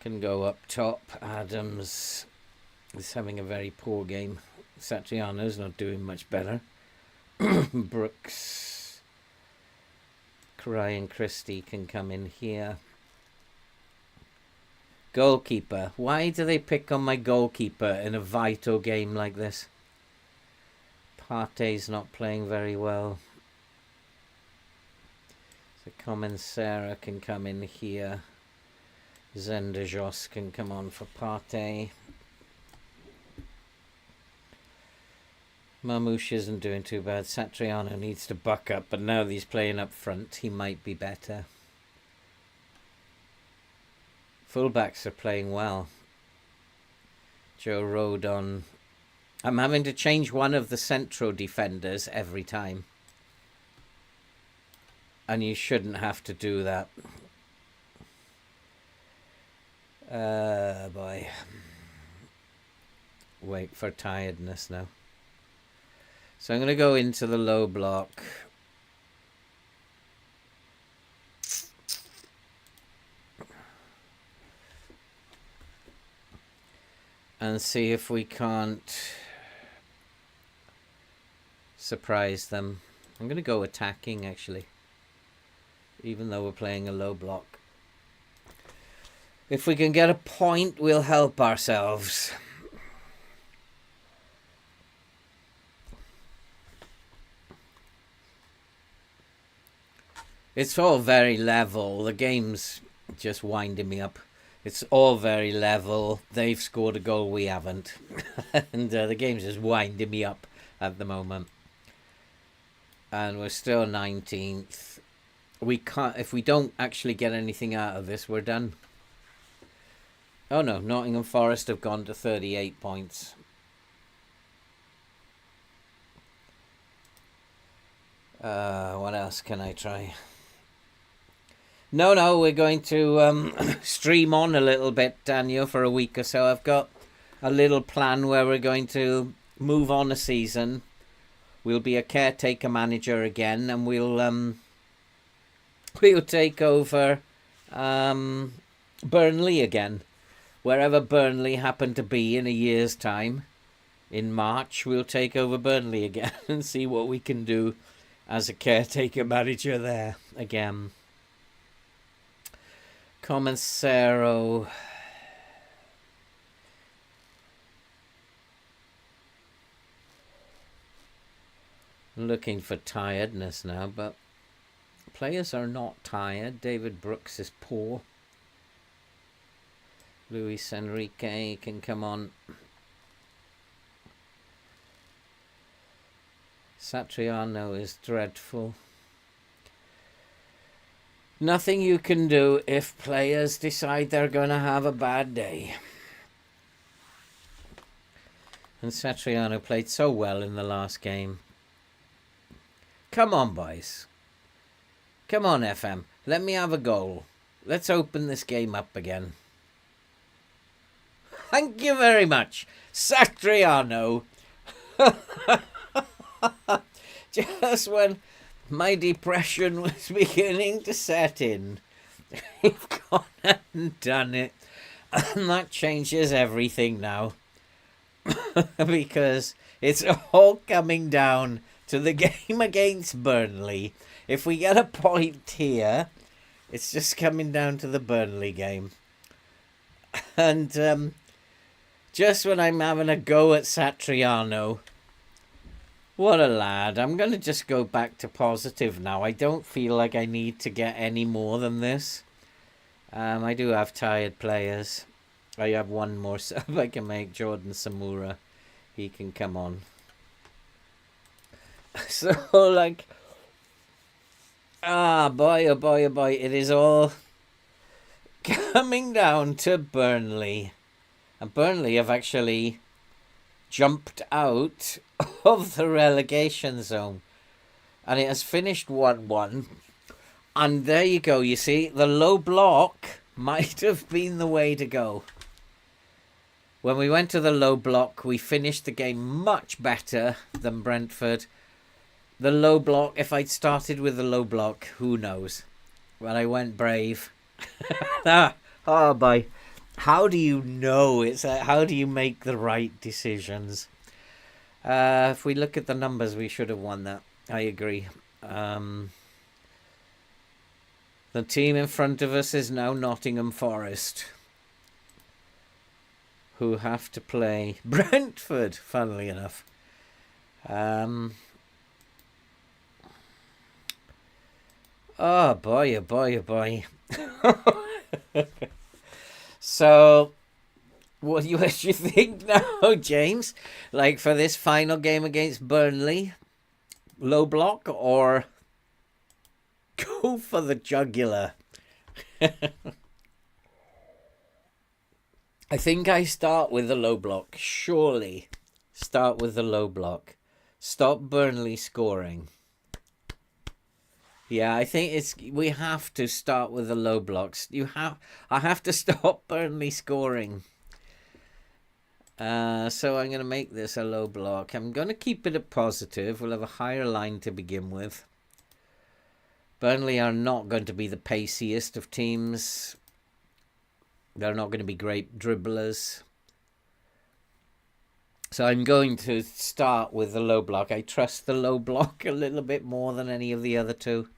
can go up top. Adams is having a very poor game. Satriano's not doing much better. Brooks, Ryan Christie can come in here. Goalkeeper. Why do they pick on my goalkeeper in a vital game like this? Partey's not playing very well. So Common Sarah can come in here. Zendajos can come on for Partey. Marmouche isn't doing too bad. Satriano needs to buck up, but now that he's playing up front, he might be better. Fullbacks are playing well. Joe Rodon. I'm having to change one of the central defenders every time. And you shouldn't have to do that. Boy. Wait for tiredness now. So I'm going to go into the low block. And see if we can't surprise them. I'm going to go attacking, actually. Even though we're playing a low block. If we can get a point, we'll help ourselves. It's all very level. The game's just winding me up. It's all very level. They've scored a goal, we haven't. And the game's just winding me up at the moment. And we're still 19th. We can't, if we don't actually get anything out of this, we're done. Oh no, Nottingham Forest have gone to 38 points. What else can I try? No, we're going to stream on a little bit, Daniel, for a week or so. I've got a little plan where we're going to move on a season. We'll be a caretaker manager again, and we'll take over Burnley again. Wherever Burnley happen to be in a year's time, in March, we'll take over Burnley again and see what we can do as a caretaker manager there again. Comensero. Looking for tiredness now, but players are not tired. David Brooks is poor. Luis Enrique can come on. Satriano is dreadful. Nothing you can do if players decide they're going to have a bad day. And Satriano played so well in the last game. Come on, boys. Come on, FM. Let me have a goal. Let's open this game up again. Thank you very much, Satriano. Just when my depression was beginning to set in, you've gone and done it. And that changes everything now. Because it's all coming down to the game against Burnley. If we get a point here, it's just coming down to the Burnley game. And just when I'm having a go at Satriano, what a lad. I'm going to just go back to positive now. I don't feel like I need to get any more than this. I do have tired players. I have one more sub I can make, Jordan Samura. He can come on. So, like, boy, oh boy, oh boy. It is all coming down to Burnley. And Burnley have actually jumped out of the relegation zone. And it has finished 1-1. And there you go. You see, the low block might have been the way to go. When we went to the low block, we finished the game much better than Brentford. The low block, if I'd started with the low block, who knows? Well, I went brave. Oh, boy. How do you know? How do you make the right decisions? If we look at the numbers, we should have won that. I agree. The team in front of us is now Nottingham Forest, who have to play Brentford, funnily enough. Oh boy, oh boy, oh boy. So, what do you think now, James? Like, for this final game against Burnley, low block or go for the jugular? I think I start with the low block. Surely start with the low block. Stop Burnley scoring. Yeah, I think we have to start with the low blocks. I have to stop Burnley scoring. So I'm going to make this a low block. I'm going to keep it a positive. We'll have a higher line to begin with. Burnley are not going to be the paciest of teams. They're not going to be great dribblers. So I'm going to start with the low block. I trust the low block a little bit more than any of the other two.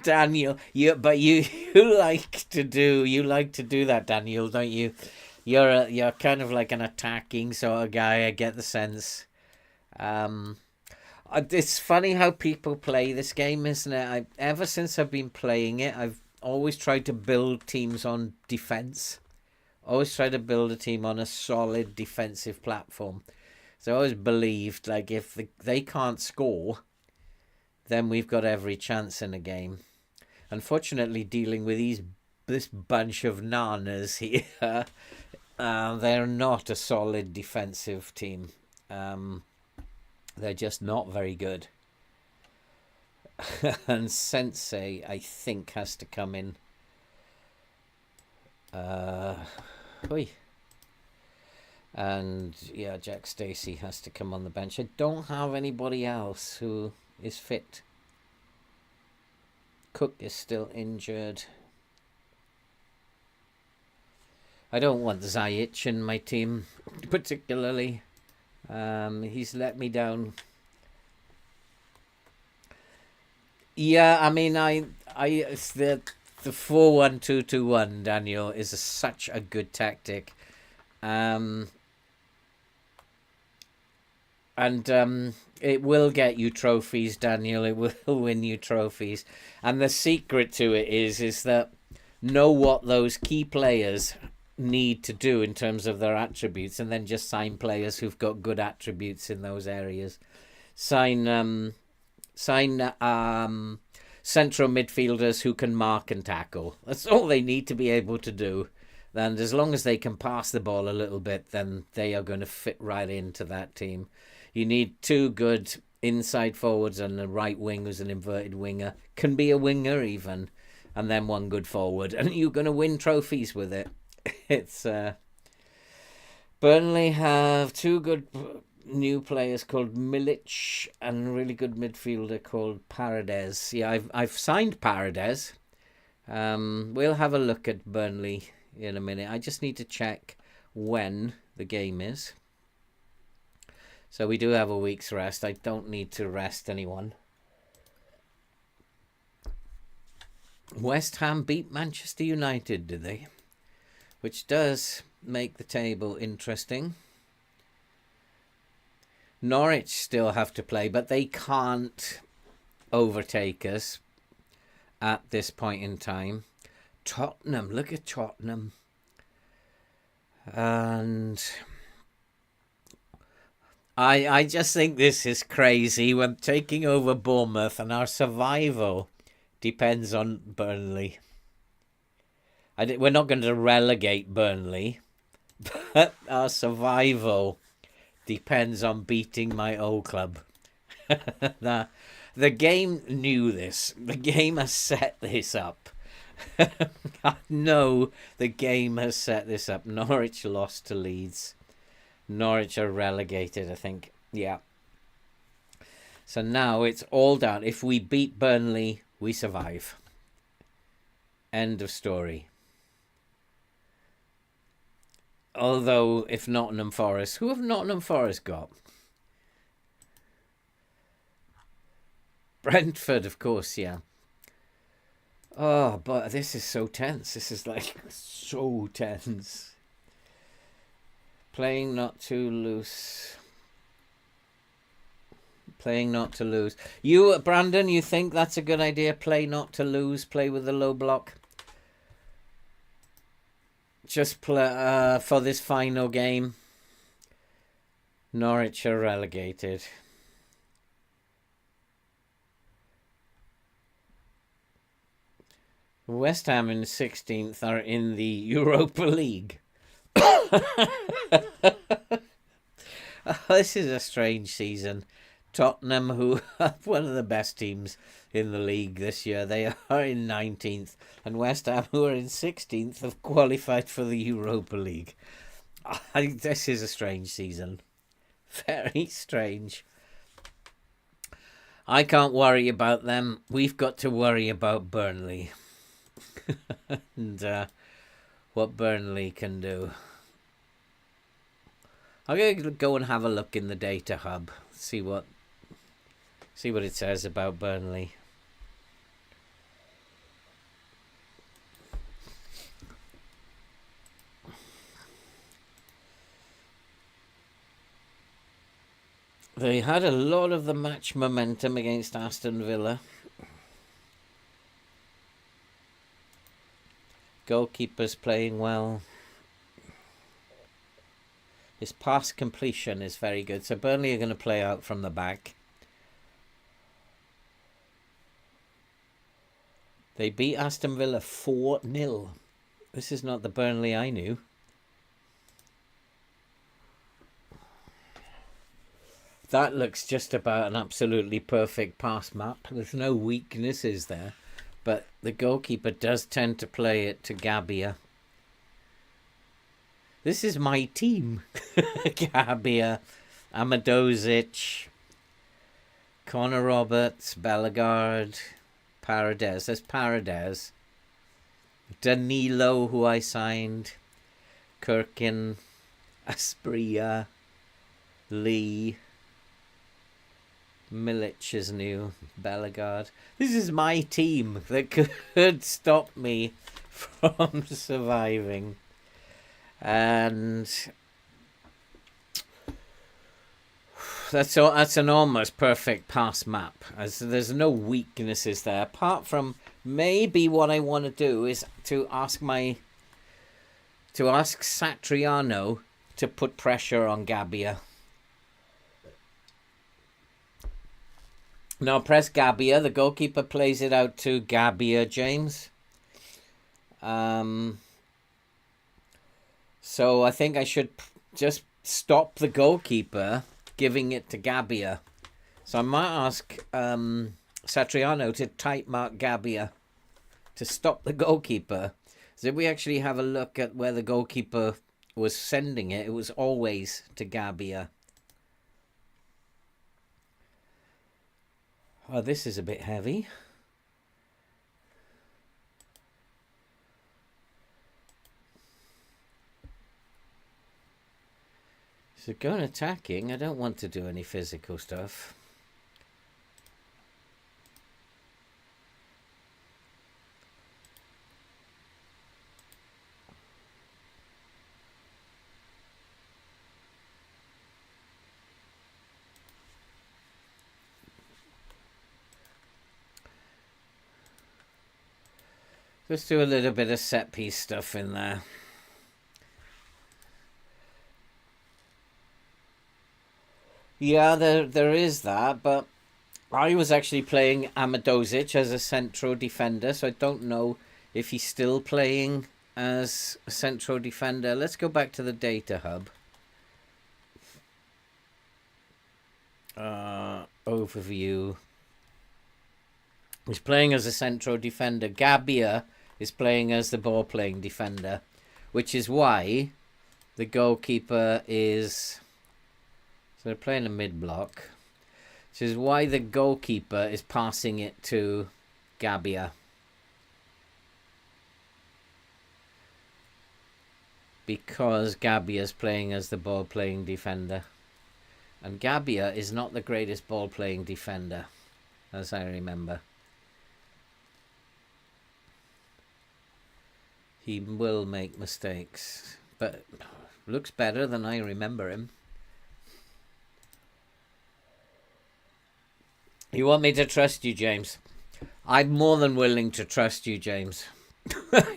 Daniel, you like to do that, Daniel, don't you? You're kind of like an attacking sort of guy. I get the sense. It's funny how people play this game, isn't it? Ever since I've been playing it, I've always tried to build teams on defense. Always try to build a team on a solid defensive platform. So I always believed, like, if they can't score, then we've got every chance in a game. Unfortunately, dealing with this bunch of nanas here, they're not a solid defensive team. They're just not very good. And Sensei, I think, has to come in. Oi. And yeah, Jack Stacey has to come on the bench. I don't have anybody else who is fit. Cook is still injured. I don't want Zajic in my team, particularly. He's let me down. Yeah, I mean, it's the 4-1-2-2-1, Daniel, is such a good tactic. And it will get you trophies, Daniel. It will win you trophies. And the secret to it is that know what those key players need to do in terms of their attributes, and then just sign players who've got good attributes in those areas. Sign central midfielders who can mark and tackle. That's all they need to be able to do. And as long as they can pass the ball a little bit, then they are going to fit right into that team. You need 2 good inside forwards and a right wing who's an inverted winger. Can be a winger even. And then 1 good forward. And you're going to win trophies with it. It's Burnley have 2 good new players called Milic and a really good midfielder called Paredes. Yeah, I've signed Paredes. We'll have a look at Burnley in a minute. I just need to check when the game is. So we do have a week's rest. I don't need to rest anyone. West Ham beat Manchester United, did they? Which does make the table interesting. Norwich still have to play, but they can't overtake us at this point in time. Tottenham, look at Tottenham. And I just think this is crazy when taking over Bournemouth, and our survival depends on Burnley. We're not going to relegate Burnley, but our survival depends on beating my old club. The game knew this. The game has set this up. I know the game has set this up. Norwich lost to Leeds. Norwich are relegated, I think. Yeah. So now it's all down. If we beat Burnley, we survive. End of story. Although, if Nottingham Forest... Who have Nottingham Forest got? Brentford, of course, yeah. Oh, but this is so tense. This is like so tense. Playing not to lose. Playing not to lose. You, Brandon, you think that's a good idea? Play not to lose. Play with the low block. Just play for this final game. Norwich are relegated. West Ham in 16th are in the Europa League. This is a strange season. Tottenham, who are one of the best teams in the league this year, they are in 19th. And West Ham, who are in 16th, have qualified for the Europa League. This is a strange season. Very strange. I can't worry about them. We've got to worry about Burnley. And what Burnley can do. I'm going to go and have a look in the data hub. See what it says about Burnley. They had a lot of the match momentum against Aston Villa. Goalkeeper's playing well. His pass completion is very good. So Burnley are going to play out from the back. They beat Aston Villa 4-0. This is not the Burnley I knew. That looks just about an absolutely perfect pass map. There's no weaknesses there. But the goalkeeper does tend to play it to Gabbia. This is my team. Gabbia, Amadozic, Connor Roberts, Bellegarde, Paredes. There's Paredes. Danilo, who I signed. Kirkin, Aspria, Lee. Milic is new. Bellegarde. This is my team that could stop me from surviving. And that's an almost perfect pass map, as there's no weaknesses there, apart from maybe what I want to do is to ask Satriano to put pressure on Gabbia. Now press Gabbia. The goalkeeper plays it out to Gabbia, James. So I think I should just stop the goalkeeper giving it to Gabbia. So I might ask Satriano to tight mark Gabbia to stop the goalkeeper. So if we actually have a look at where the goalkeeper was sending it, it was always to Gabbia. Oh, this is a bit heavy. So going attacking, I don't want to do any physical stuff. Let's do a little bit of set piece stuff in there. Yeah, there is that, but I was actually playing Amadozic as a central defender, so I don't know if he's still playing as a central defender. Let's go back to the data hub. Overview. He's playing as a central defender. Gabbia is playing as the ball-playing defender, which is why the goalkeeper is... So they're playing a mid-block, which is why the goalkeeper is passing it to Gabbia. Because Gabbia is playing as the ball-playing defender. And Gabbia is not the greatest ball-playing defender, as I remember. He will make mistakes, but looks better than I remember him. You want me to trust you, James? I'm more than willing to trust you, James.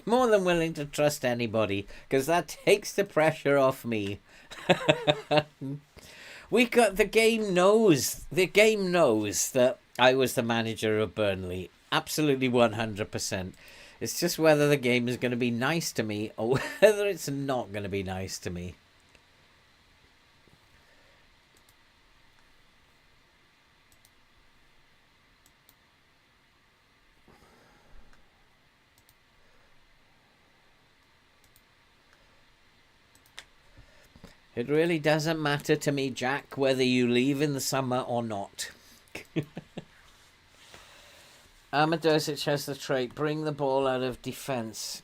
More than willing to trust anybody, because that takes the pressure off me. The game knows that I was the manager of Burnley. Absolutely 100%. It's just whether the game is going to be nice to me or whether it's not going to be nice to me. It really doesn't matter to me, Jack, whether you leave in the summer or not. Amadozic has the trait, bring the ball out of defence.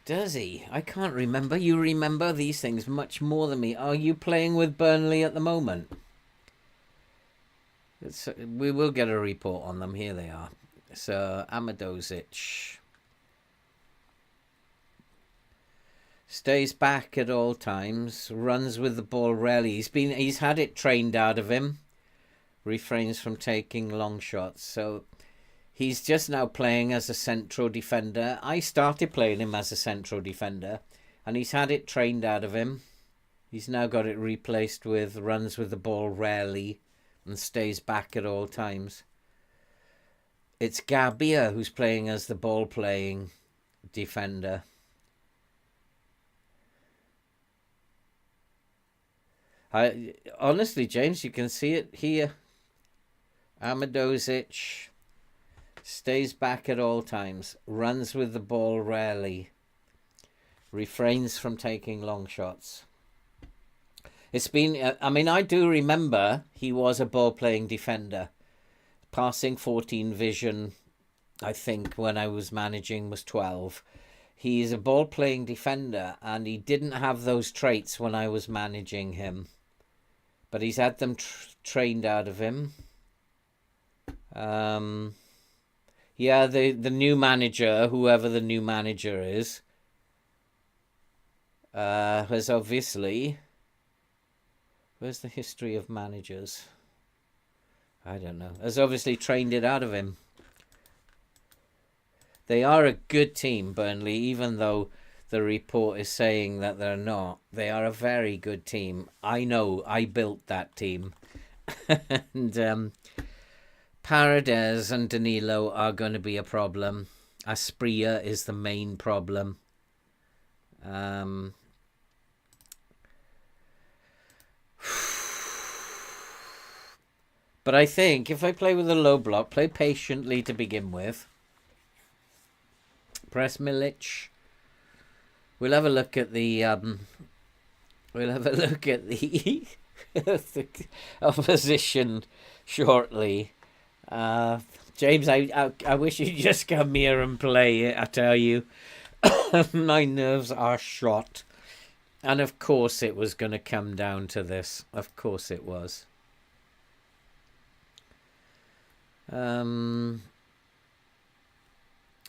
Does he? I can't remember. You remember these things much more than me. Are you playing with Burnley at the moment? We will get a report on them. Here they are. So, Amadozic stays back at all times, runs with the ball rarely. He's had it trained out of him. Refrains from taking long shots. So he's just now playing as a central defender. I started playing him as a central defender, and he's had it trained out of him. He's now got it replaced with runs with the ball rarely and stays back at all times. It's Gabbia who's playing as the ball-playing defender. I honestly, James, you can see it here. Amadozic stays back at all times, runs with the ball rarely, refrains from taking long shots. It's been, I mean, I do remember he was a ball-playing defender. Passing 14 vision, I think, when I was managing was 12. He's a ball-playing defender, and he didn't have those traits when I was managing him. But he's had them trained out of him. Yeah, the new manager, whoever the new manager is, has obviously... Where's the history of managers? I don't know. Has obviously trained it out of him. They are a good team, Burnley, even though the report is saying that they're not. They are a very good team. I know. I built that team. And Paredes and Danilo are going to be a problem. Asprilla is the main problem. But I think if I play with a low block, play patiently to begin with. Press Milic. We'll have a look at the the opposition shortly. James, I wish you'd just come here and play it. I tell you, my nerves are shot. And of course, it was going to come down to this. Of course, it was.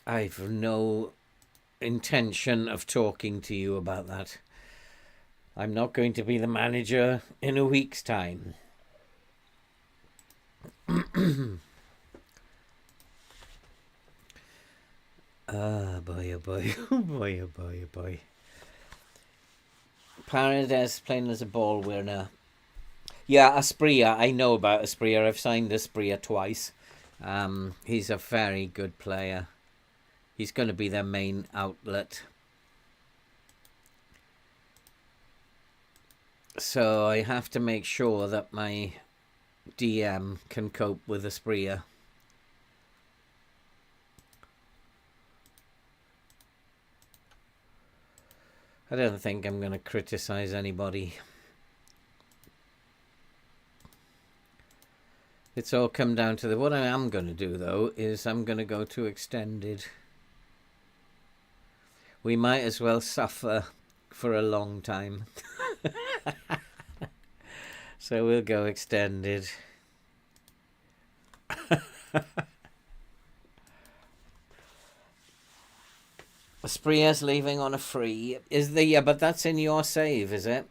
I've no intention of talking to you about that. I'm not going to be the manager in a week's time. Boy, oh boy, oh boy, oh boy, oh boy. Paredes playing as a ball winner. Yeah, Asprilla, I know about Asprilla. I've signed Asprilla twice. He's a very good player. He's going to be their main outlet. So I have to make sure that my DM can cope with Asprilla. I don't think I'm going to criticize anybody. It's all come down to what I am going to do, though, is I'm going to go to extended. We might as well suffer for a long time. So we'll go extended. Asprilla's leaving on a free. But that's in your save, is it?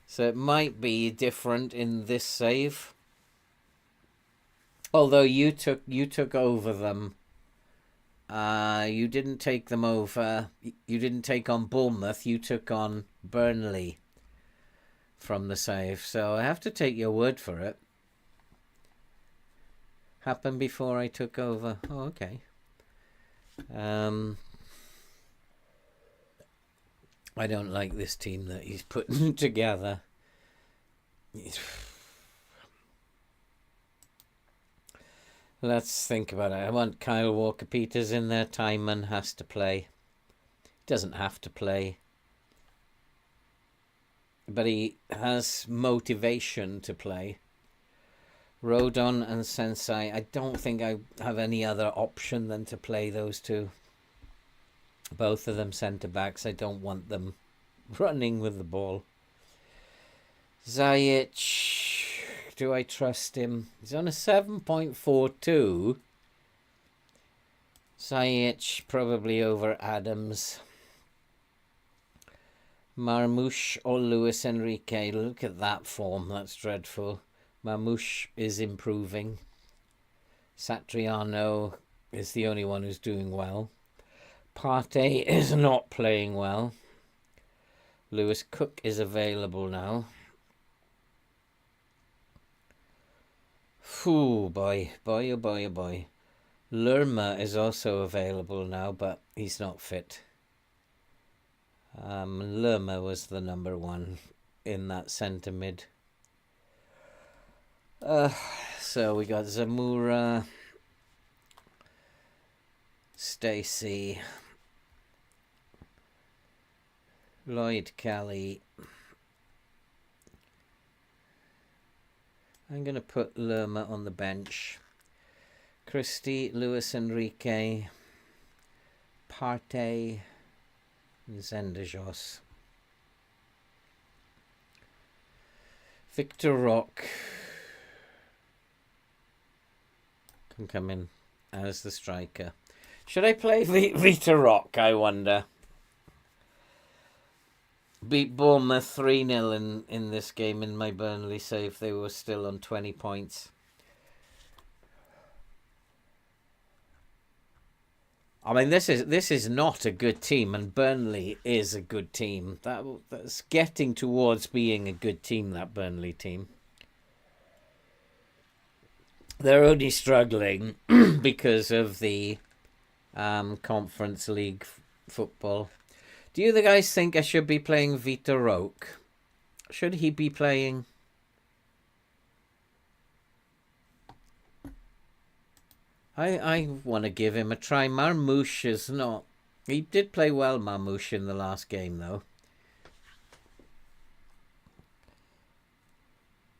So it might be different in this save. Although you took over them. You didn't take them over. You didn't take on Bournemouth. You took on Burnley from the save. So I have to take your word for it. Happened before I took over. Oh, okay. I don't like this team that he's putting together. Let's think about it. I want Kyle Walker-Peters in there. Timon has to play. Doesn't have to play. But he has motivation to play. Rodon and Sensei. I don't think I have any other option than to play those two. Both of them centre-backs. I don't want them running with the ball. Zajic. Do I trust him? He's on a 7.42. Zajic probably over Adams. Marmouche or Luis Enrique. Look at that form. That's dreadful. Marmouche is improving. Satriano is the only one who's doing well. Partey is not playing well. Lewis Cook is available now. Ooh, boy, oh boy, oh boy. Lerma is also available now, but he's not fit. Lerma was the number one in that centre mid. So we got Zamora, Stacey, Lloyd Kelly. I'm going to put Lerma on the bench. Christie, Luis Enrique, Partey, and Zendajos. Victor Roque can come in as the striker. Should I play Victor Roque, I wonder? Beat Bournemouth 3-0 in this game in my Burnley save. They were still on 20 points. I mean, this is not a good team, and Burnley is a good team. That's getting towards being a good team, that Burnley team. They're only struggling because of the Conference League football. Do you guys think I should be playing Vitor Roque? Should he be playing? I want to give him a try. Marmouche is not. He did play well, Marmouche, in the last game, though.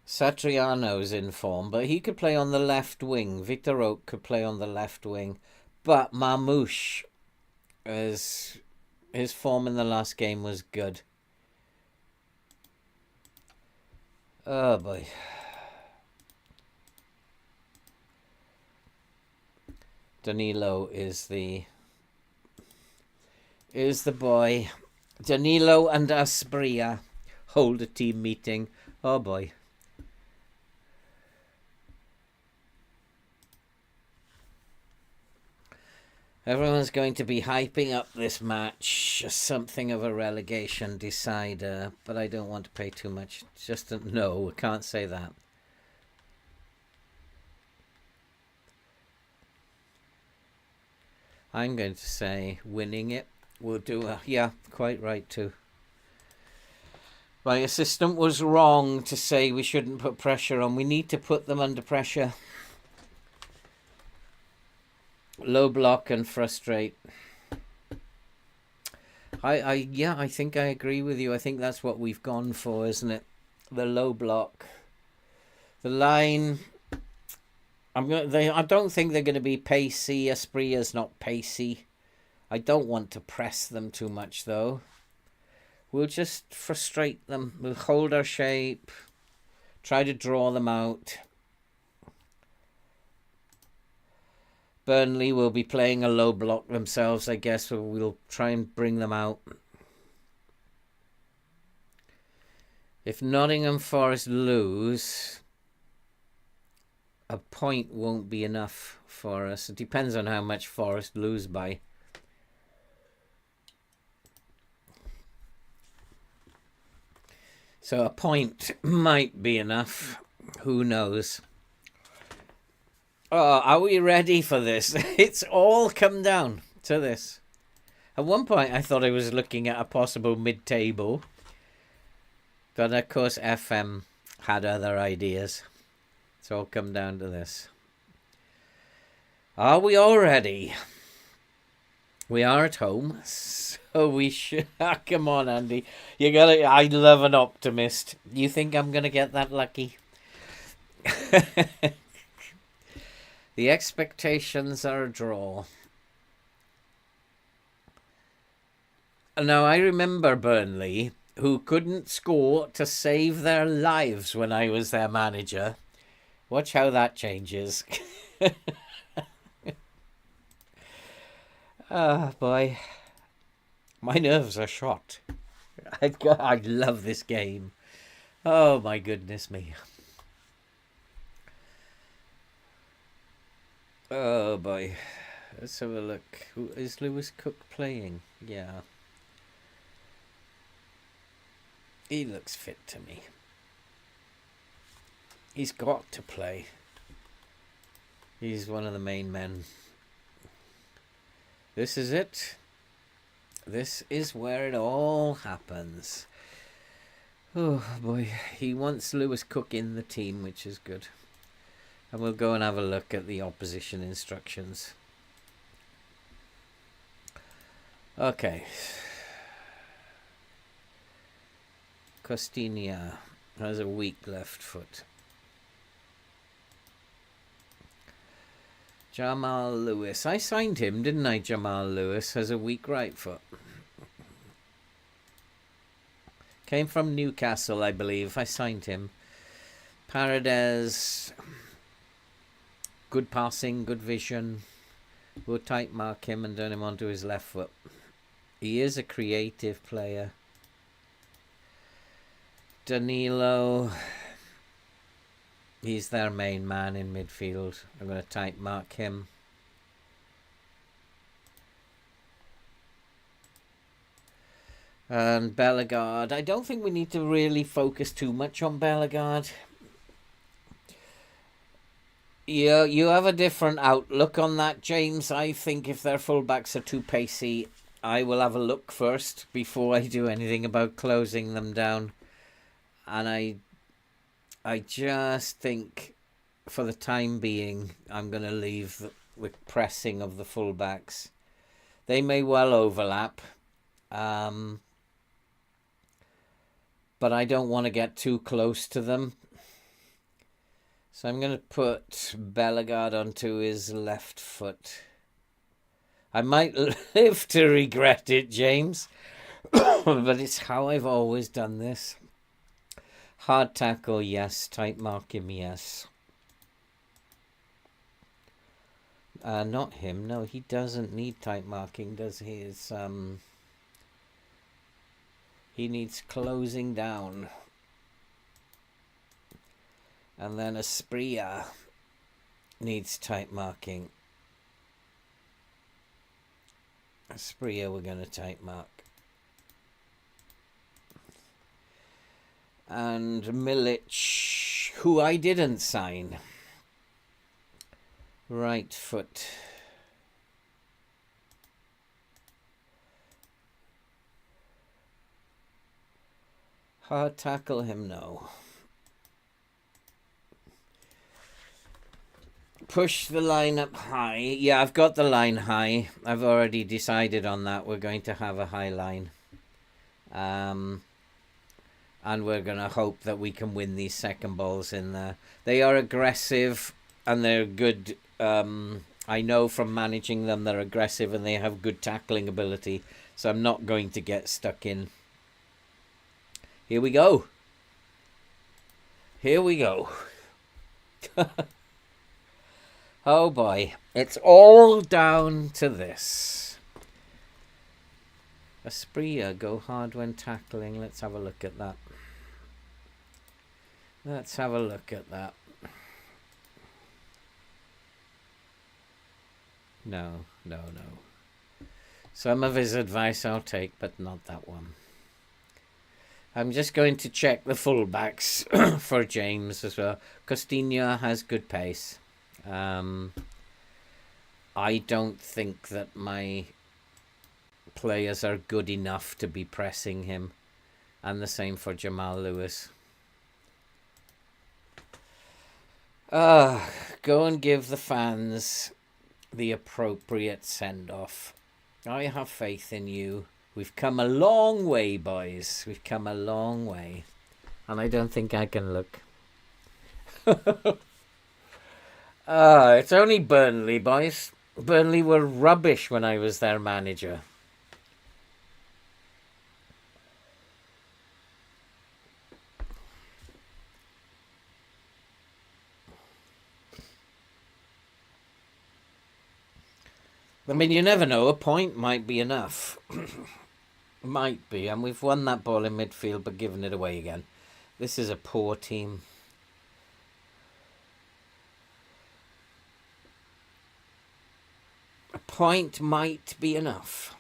Satriano's in form, but he could play on the left wing. Vitor Roque could play on the left wing. But Marmouche, his form in the last game was good. Oh, boy. Danilo is the boy. Danilo and Asprilla hold a team meeting. Oh boy. Everyone's going to be hyping up this match as something of a relegation decider, but I don't want to pay too much. No, I can't say that. I'm going to say winning it. We'll do a... Yeah, quite right too. My assistant was wrong to say we shouldn't put pressure on. We need to put them under pressure. Low block and frustrate. I think I agree with you. I think that's what we've gone for, isn't it? The low block. The line... I don't think they're going to be pacey. Asprilla's not pacey. I don't want to press them too much, though. We'll just frustrate them. We'll hold our shape. Try to draw them out. Burnley will be playing a low block themselves, I guess. So we'll try and bring them out. If Nottingham Forest lose... a point won't be enough for us. It depends on how much Forest lose by. So a point might be enough. Who knows? Oh, are we ready for this? It's all come down to this. At one point, I thought I was looking at a possible mid-table. But of course, FM had other ideas. It's all come down to this. Are we all ready? We are at home, so we should... Come on, Andy. I love an optimist. You think I'm going to get that lucky? The expectations are a draw. Now, I remember Burnley, who couldn't score to save their lives when I was their manager. Watch how that changes. Ah, boy. My nerves are shot. I love this game. Oh, my goodness me. Oh, boy. Let's have a look. Who is Lewis Cook playing? Yeah. He looks fit to me. He's got to play. He's one of the main men. This is it. This is where it all happens. Oh boy, he wants Lewis Cook in the team, which is good. And we'll go and have a look at the opposition instructions. Okay. Costinia has a weak left foot. Jamal Lewis. I signed him, didn't I? Jamal Lewis has a weak right foot. Came from Newcastle, I believe. I signed him. Paredes. Good passing, good vision. We'll tight mark him and turn him onto his left foot. He is a creative player. Danilo. He's their main man in midfield. I'm going to tight mark him. And Bellegarde. I don't think we need to really focus too much on Bellegarde. Yeah, you have a different outlook on that, James. I think if their fullbacks are too pacey, I will have a look first before I do anything about closing them down. And I just think, for the time being, I'm going to leave with pressing of the fullbacks. They may well overlap, but I don't want to get too close to them. So I'm going to put Bellegarde onto his left foot. I might live to regret it, James, but it's how I've always done this. Hard tackle, yes. Tight mark him, yes. Not him. No, he doesn't need tight marking, does he? He needs closing down. And then Asprilla needs tight marking. Asprilla we're going to tight mark. And Milic, who I didn't sign. Right foot. Hard tackle him, no. Push the line up high. Yeah, I've got the line high. I've already decided on that. We're going to have a high line. And we're going to hope that we can win these second balls in there. They are aggressive and they're good. I know from managing them they're aggressive and they have good tackling ability. So I'm not going to get stuck in. Here we go. Here we go. Oh boy. It's all down to this. Asprilla, go hard when tackling. Let's have a look at that. Let's have a look at that. No. Some of his advice I'll take, but not that one. I'm just going to check the fullbacks for James as well. Costinha has good pace. I don't think that my players are good enough to be pressing him. And the same for Jamal Lewis. Go and give the fans the appropriate send-off. I have faith in you. We've come a long way, boys. We've come a long way. And I don't think I can look. It's only Burnley, boys. Burnley were rubbish when I was their manager. I mean, you never know. A point might be enough. Might be. And we've won that ball in midfield, but given it away again. This is a poor team. A point might be enough.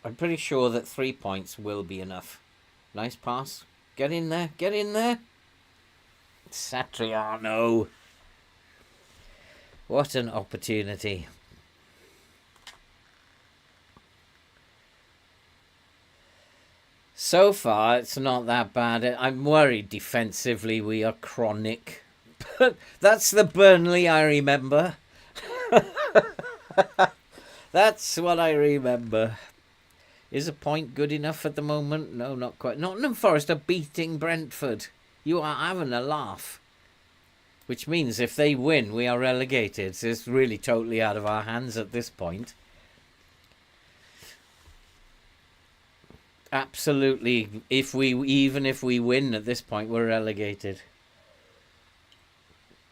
I'm pretty sure that 3 points will be enough. Nice pass. Get in there. Get in there. Satriano. What an opportunity. So far, it's not that bad. I'm worried defensively we are chronic. But that's the Burnley I remember. That's what I remember. Is a point good enough at the moment? No, not quite. Nottingham Forest are beating Brentford. You are having a laugh. Which means if they win, we are relegated. It's really totally out of our hands at this point. Absolutely. Even if we win at this point, we're relegated.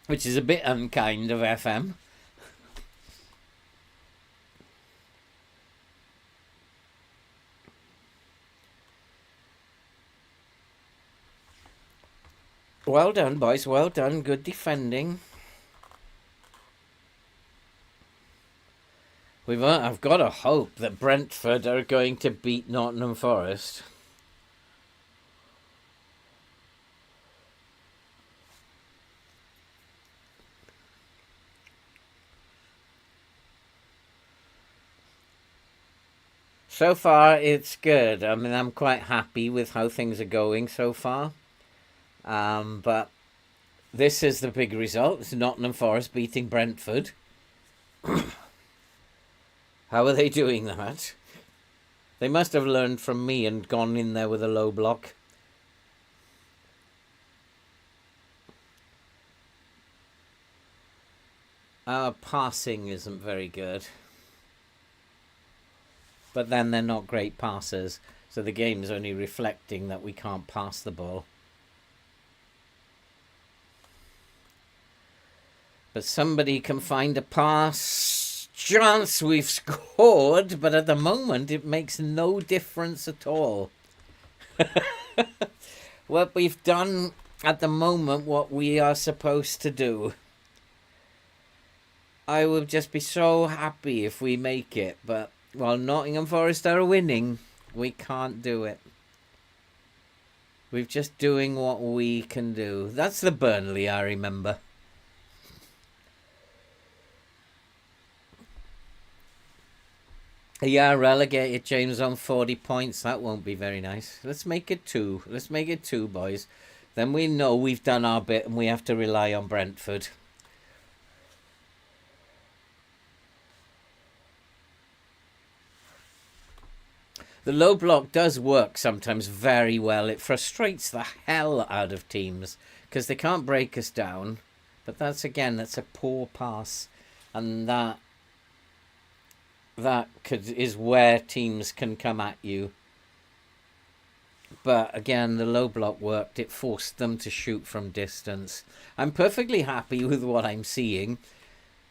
Which is a bit unkind of FM. Well done, boys. Well done. Good defending. I've got to hope that Brentford are going to beat Nottingham Forest. So far, it's good. I mean, I'm quite happy with how things are going so far. But this is the big result. It's Nottingham Forest beating Brentford. How are they doing that? They must have learned from me and gone in there with a low block. Our passing isn't very good. But then they're not great passers. So the game's only reflecting that we can't pass the ball. But somebody can find a pass. Chance we've scored, but at the moment it makes no difference at all. What we've done at the moment, what we are supposed to do. I would just be so happy if we make it, but while Nottingham Forest are winning, we can't do it. We're just doing what we can do. That's the Burnley I remember. Yeah, relegated, James, on 40 points. That won't be very nice. Let's make it 2. Let's make it 2, boys. Then we know we've done our bit and we have to rely on Brentford. The low block does work sometimes very well. It frustrates the hell out of teams because they can't break us down. But that's a poor pass. And that is where teams can come at you. But again, the low block worked. It forced them to shoot from distance. I'm perfectly happy with what I'm seeing.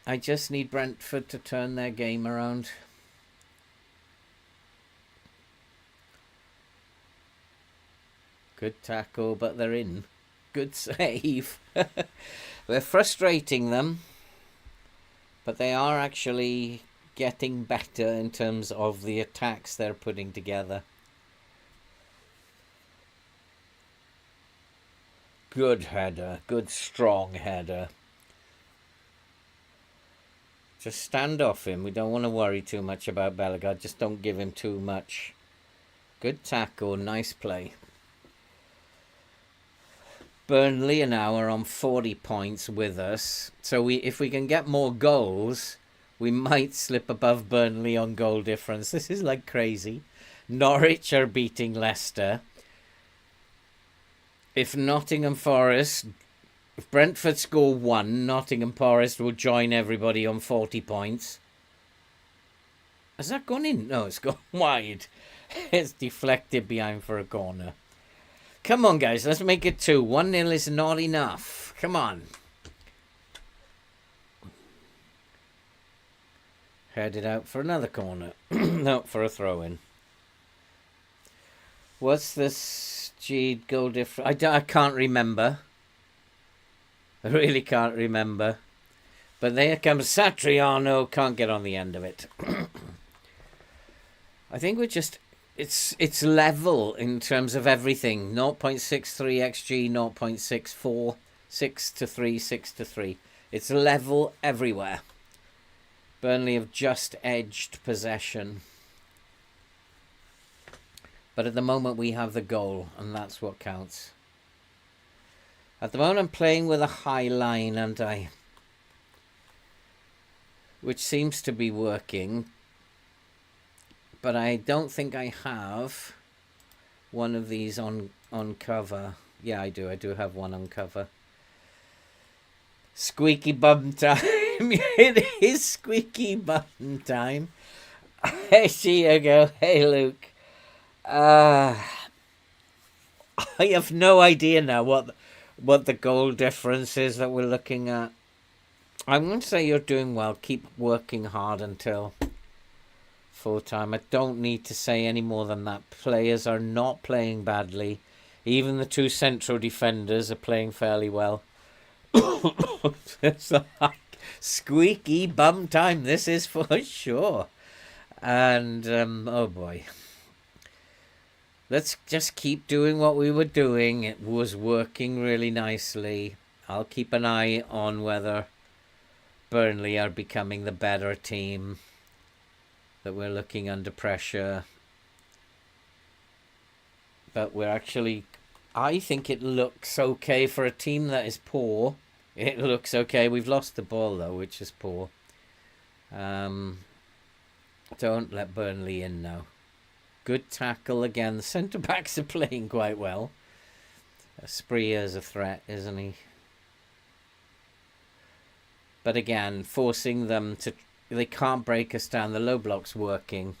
I just need Brentford to turn their game around. Good tackle, but they're in. Good save. We're frustrating them. But they are actually getting better in terms of the attacks they're putting together. Good header. Good strong header. Just stand off him. We don't want to worry too much about Bellegarde. Just don't give him too much. Good tackle. Nice play. Burnley now are on 40 points with us. So if we can get more goals, we might slip above Burnley on goal difference. This is like crazy. Norwich are beating Leicester. If Brentford score 1, Nottingham Forest will join everybody on 40 points. Has that gone in? No, it's gone wide. It's deflected behind for a corner. Come on, guys. Let's make it 2. 1-0 is not enough. Come on. Headed out for another corner. No, for a throw-in. What's this goal difference? I can't remember. I really can't remember. But there comes Satriano. Can't get on the end of it. I think we're just... It's level in terms of everything. 0.63 XG, 0.64, 6-3, 6-3. It's level everywhere. Burnley have just edged possession. But at the moment we have the goal, and that's what counts. At the moment I'm playing with a high line, and which seems to be working. But I don't think I have one of these on cover. Yeah, I do. I do have one on cover. Squeaky bum time. It is squeaky bum time. Here you go. Hey, Luke. I have no idea now what the goal difference is that we're looking at. I'm going to say you're doing well. Keep working hard until full time. I don't need to say any more than that. Players are not playing badly. Even the two central defenders are playing fairly well. It's like squeaky bum time. This is for sure. And oh boy, let's just keep doing what we were doing. It was working really nicely. I'll keep an eye on whether Burnley are becoming the better team, that we're looking under pressure. But we're actually, I think it looks okay for a team that is poor. It looks okay. We've lost the ball though, which is poor. Don't let Burnley in now. Good tackle again. The centre-backs are playing quite well. Spree is a threat, isn't he? But again, forcing them to... They can't break us down. The low block's working.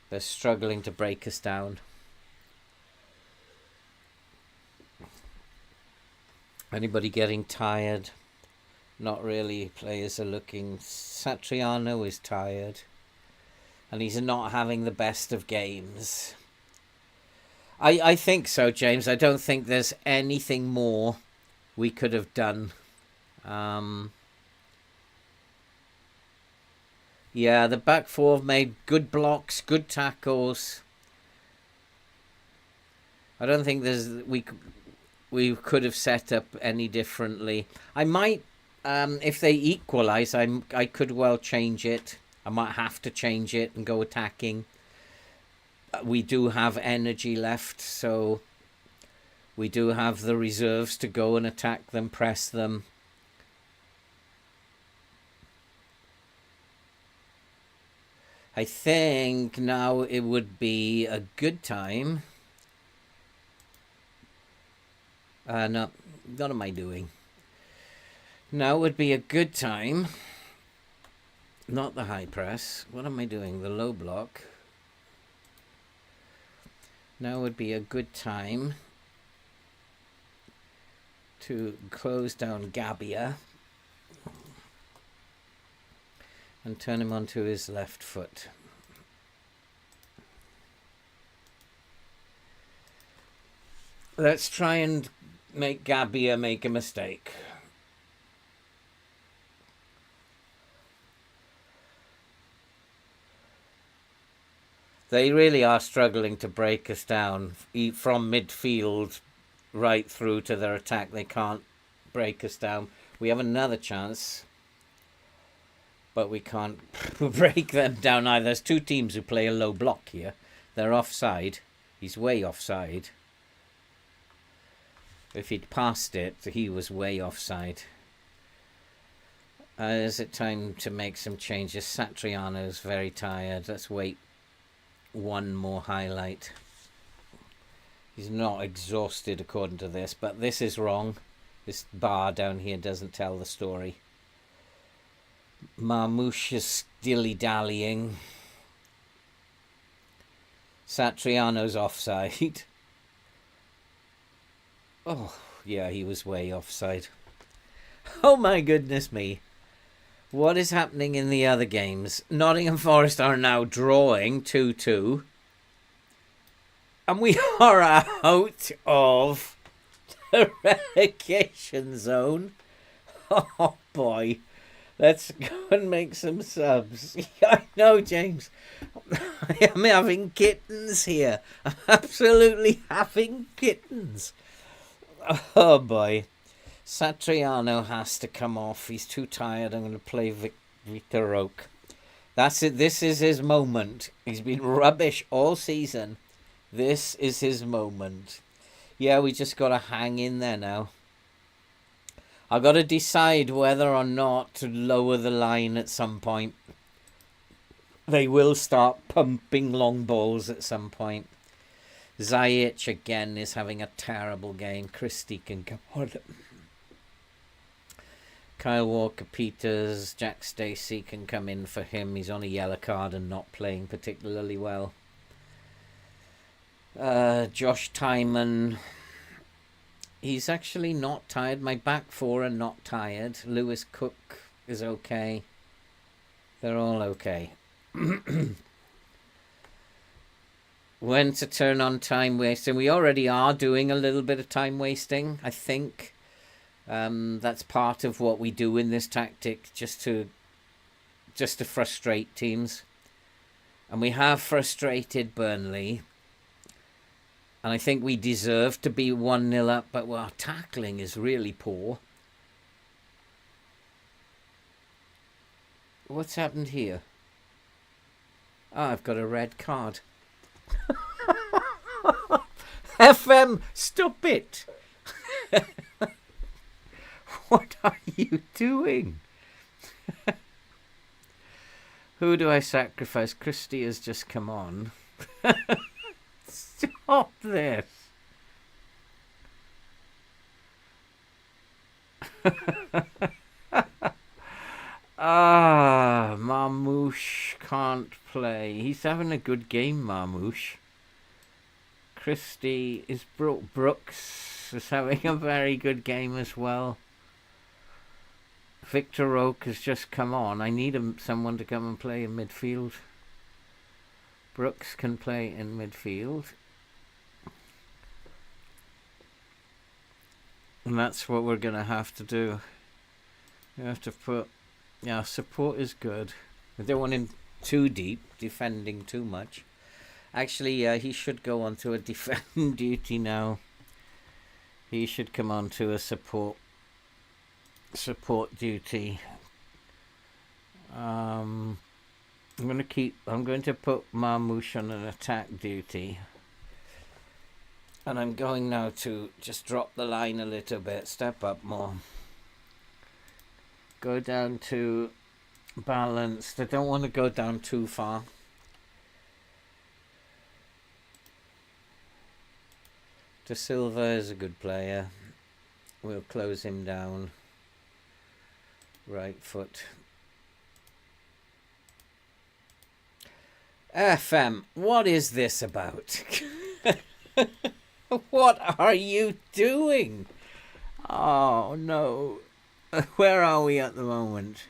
They're struggling to break us down. Anybody getting tired? Not really. Players are looking... Satriano is tired. And he's not having the best of games. I think so, James. I don't think there's anything more we could have done. Yeah, the back four have made good blocks, good tackles. I don't think we could have set up any differently. I might, if they equalise, I could well change it. I might have to change it and go attacking. We do have energy left, so we do have the reserves to go and attack them, press them. I think now it would be a good time. No, what am I doing? Now would be a good time. Not the high press. What am I doing? The low block. Now would be a good time to close down Gabbia and turn him onto his left foot. Let's try and make Gabbia make a mistake. They really are struggling to break us down from midfield right through to their attack. They can't break us down. We have another chance, but we can't break them down either. There's two teams who play a low block here. They're offside. He's way offside. If he'd passed it, he was way offside. Is it time to make some changes? Satriano's very tired. Let's wait. One more highlight. He's not exhausted according to this, but this is wrong. This bar down here doesn't tell the story. Marmouche is dilly-dallying. Satriano's offside. Oh, yeah, he was way offside. Oh my goodness me. What is happening in the other games? Nottingham Forest are now drawing 2-2. And we are out of the relegation zone. Oh boy. Let's go and make some subs. I know, James. I am having kittens here. I'm absolutely having kittens. Oh boy. Satriano has to come off. He's too tired. I'm going to play Victor Roque. That's it. This is his moment. He's been rubbish all season. This is his moment. Yeah, we just got to hang in there now. I've got to decide whether or not to lower the line at some point. They will start pumping long balls at some point. Ziyech again is having a terrible game. Christie can come on. Kyle Walker-Peters, Jack Stacey can come in for him. He's on a yellow card and not playing particularly well. Josh Tyman. He's actually not tired. My back four are not tired. Lewis Cook is okay. They're all okay. When to turn on time wasting. We already are doing a little bit of time wasting, I think. That's part of what we do in this tactic, just to frustrate teams. And we have frustrated Burnley. And I think we deserve to be 1-0 up, but our tackling is really poor. What's happened here? Oh, I've got a red card. FM, stop it! What are you doing? Who do I sacrifice? Christie has just come on. Stop this. Marmouche can't play. He's having a good game, Marmouche. Christie is Brooks is having a very good game as well. Victor Roque has just come on. I need someone to come and play in midfield. Brooks can play in midfield. And that's what we're going to have to do. We have to put... Yeah, support is good. We don't want him too deep, defending too much. Actually, he should go on to a defend duty now. He should come on to a support duty. I'm going to put Marmouche on an attack duty. And I'm going now to just drop the line a little bit, step up more. Go down to balanced. I don't want to go down too far. De Silva is a good player. We'll close him down. Right foot. FM, what is this about? What are you doing? Oh no. Where are we at the moment?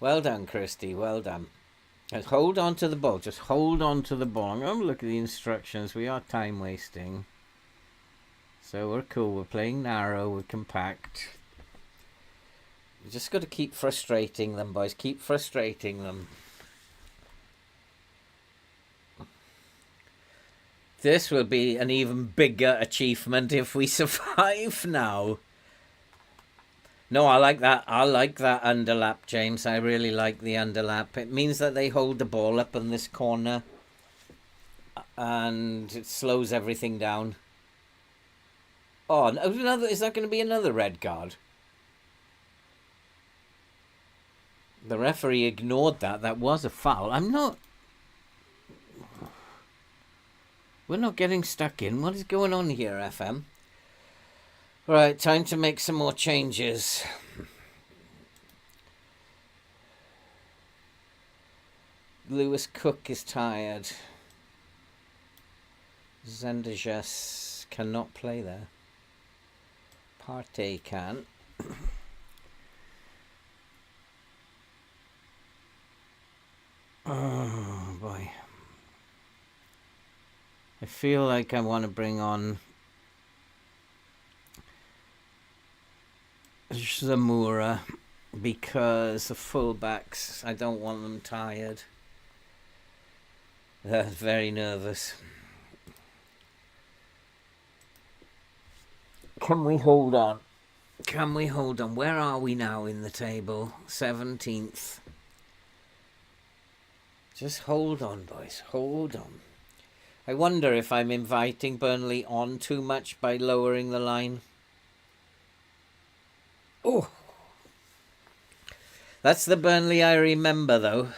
Well done, Christie. Well done. Just hold on to the ball. Just hold on to the ball. I'm going to look at the instructions. We are time wasting. So we're cool. We're playing narrow. We're compact. You just got to keep frustrating them, boys. Keep frustrating them. This will be an even bigger achievement if we survive now. No, I like that. I like that underlap, James. I really like the underlap. It means that they hold the ball up in this corner. And it slows everything down. Oh, is that going to be another red card? The referee ignored that. That was a foul. We're not getting stuck in. What is going on here, FM? Right, time to make some more changes. Lewis Cook is tired. Zendejas cannot play there. Partey can. Oh boy. I feel like I want to bring on Zamora because the fullbacks, I don't want them tired. They're very nervous. Can we hold on? Can we hold on? Where are we now in the table? 17th. Just hold on, boys. Hold on. I wonder if I'm inviting Burnley on too much by lowering the line. Oh, that's the Burnley I remember, though.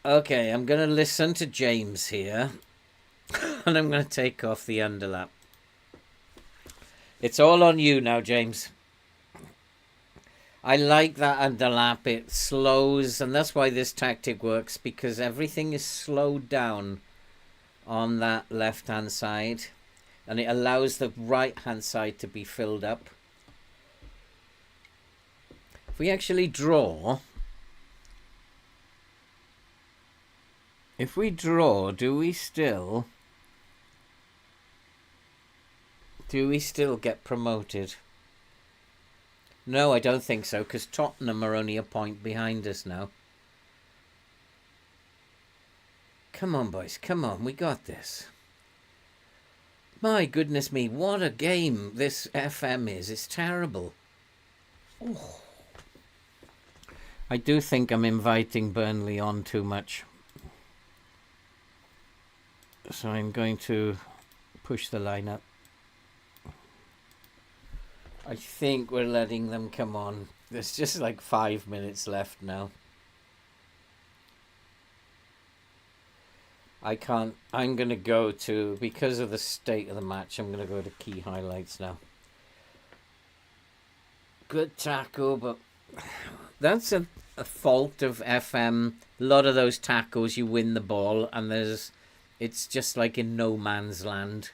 Okay, I'm going to listen to James here. And I'm going to take off the underlap. It's all on you now, James. I like that underlap. It slows, and that's why this tactic works, because everything is slowed down on that left-hand side, and it allows the right-hand side to be filled up. If we actually draw... If we draw, do we still get promoted? No, I don't think so, because Tottenham are only a point behind us now. Come on, boys, come on, we got this. My goodness me, what a game this FM is. It's terrible. Oh. I do think I'm inviting Burnley on too much. So I'm going to push the line up. I think we're letting them come on. There's just like 5 minutes left now. I'm going to go to, because of the state of the match, I'm going to go to key highlights now. Good tackle, but that's a fault of FM. A lot of those tackles, you win the ball, and it's just like in no man's land.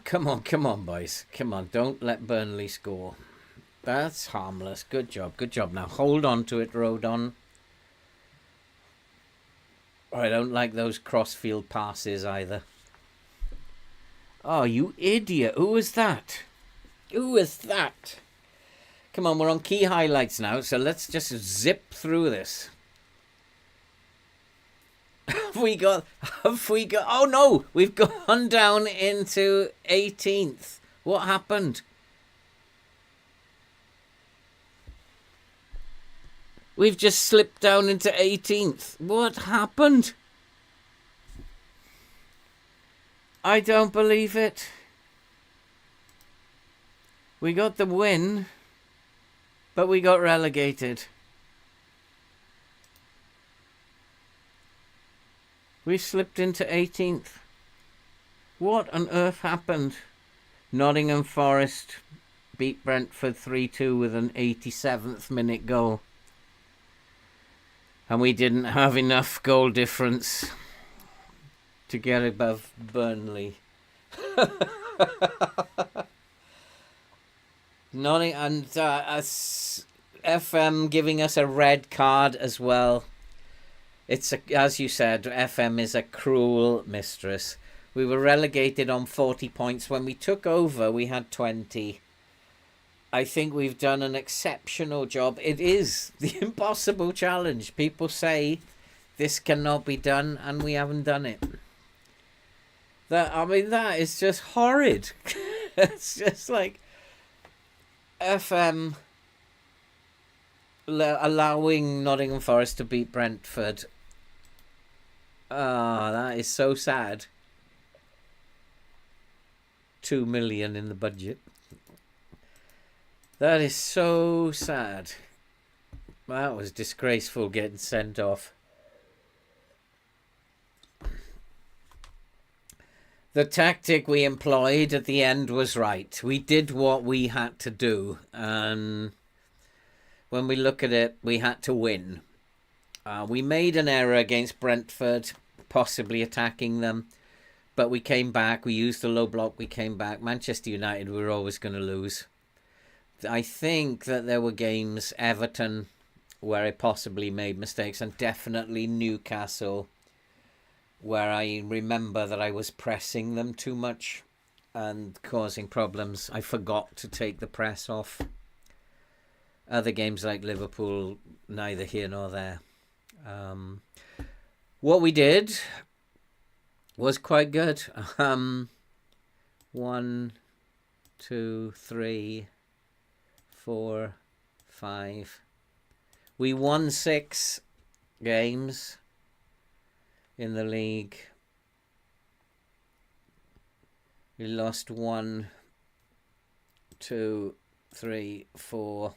Come on, boys. Come on, don't let Burnley score. That's harmless. Good job. Now, hold on to it, Rodon. I don't like those crossfield passes either. Oh, you idiot. Who was that? Come on, we're on key highlights now, so let's just zip through this. Have we got, oh no, we've gone down into 18th. What happened? We've just slipped down into 18th. What happened? I don't believe it. We got the win, but we got relegated. We slipped into 18th. What on earth happened? Nottingham Forest beat Brentford 3-2 with an 87th minute goal. And we didn't have enough goal difference to get above Burnley. And FM giving us a red card as well. As you said, FM is a cruel mistress. We were relegated on 40 points. When we took over, we had 20. I think we've done an exceptional job. It is the impossible challenge. People say this cannot be done, and we haven't done it. That is just horrid. It's just like FM allowing Nottingham Forest to beat Brentford. Ah, that is so sad. 2 million in the budget. That is so sad. That was disgraceful, getting sent off. The tactic we employed at the end was right. We did what we had to do, and when we look at it, we had to win. We made an error against Brentford, possibly attacking them, but we came back. We used the low block. We came back. Manchester United, we were always going to lose. I think that there were games, Everton, where I possibly made mistakes, and definitely Newcastle, where I remember that I was pressing them too much and causing problems. I forgot to take the press off. Other games like Liverpool, neither here nor there. What we did was quite good. 1, 2, 3, 4, 5. We won 6 games in the league. We lost 1, 2, 3, 4,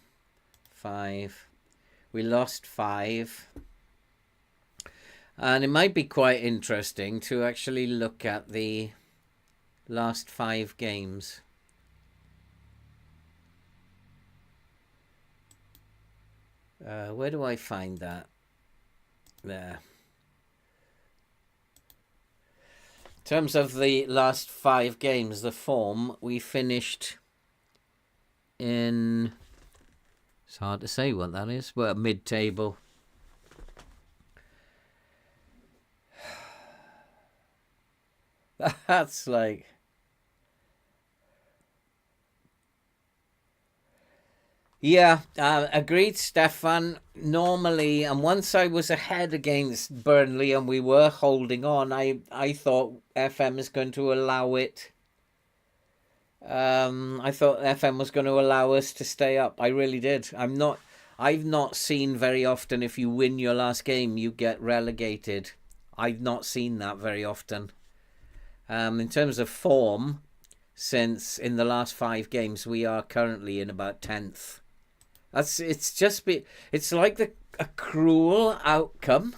5. We lost 5. And it might be quite interesting to actually look at the last 5 games. Where do I find that? There. In terms of the last 5 games, the form, we finished in... It's hard to say what that is. Well, mid-table. That's like... Yeah, agreed, Stefan. Normally, and once I was ahead against Burnley and we were holding on, I thought FM is going to allow it. I thought FM was going to allow us to stay up. I really did. I've not seen very often if you win your last game, you get relegated. I've not seen that very often. In terms of form, since in the last 5 games, we are currently in about 10th. It's like a cruel outcome.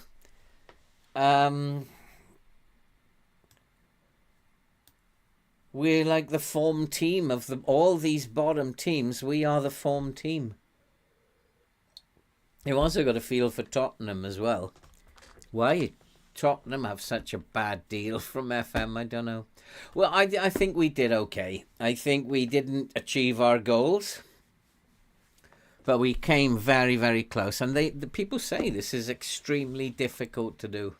We're like the form team of all these bottom teams. We are the form team. You've also got a feel for Tottenham as well. Why Tottenham have such a bad deal from FM, I don't know. Well, I think we did okay. I think we didn't achieve our goals, but we came very, very close. And the people say this is extremely difficult to do.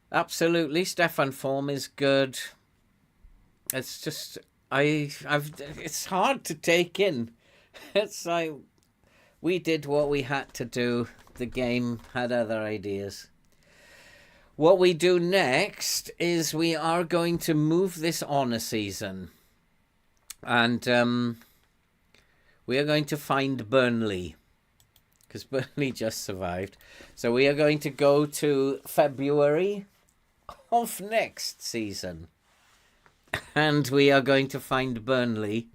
Absolutely, Stefan, form is good. It's just it's hard to take in. It's like we did what we had to do. The game had other ideas. What we do next is we are going to move this on a season. And we are going to find Burnley. Because Burnley just survived. So we are going to go to February of next season. And we are going to find Burnley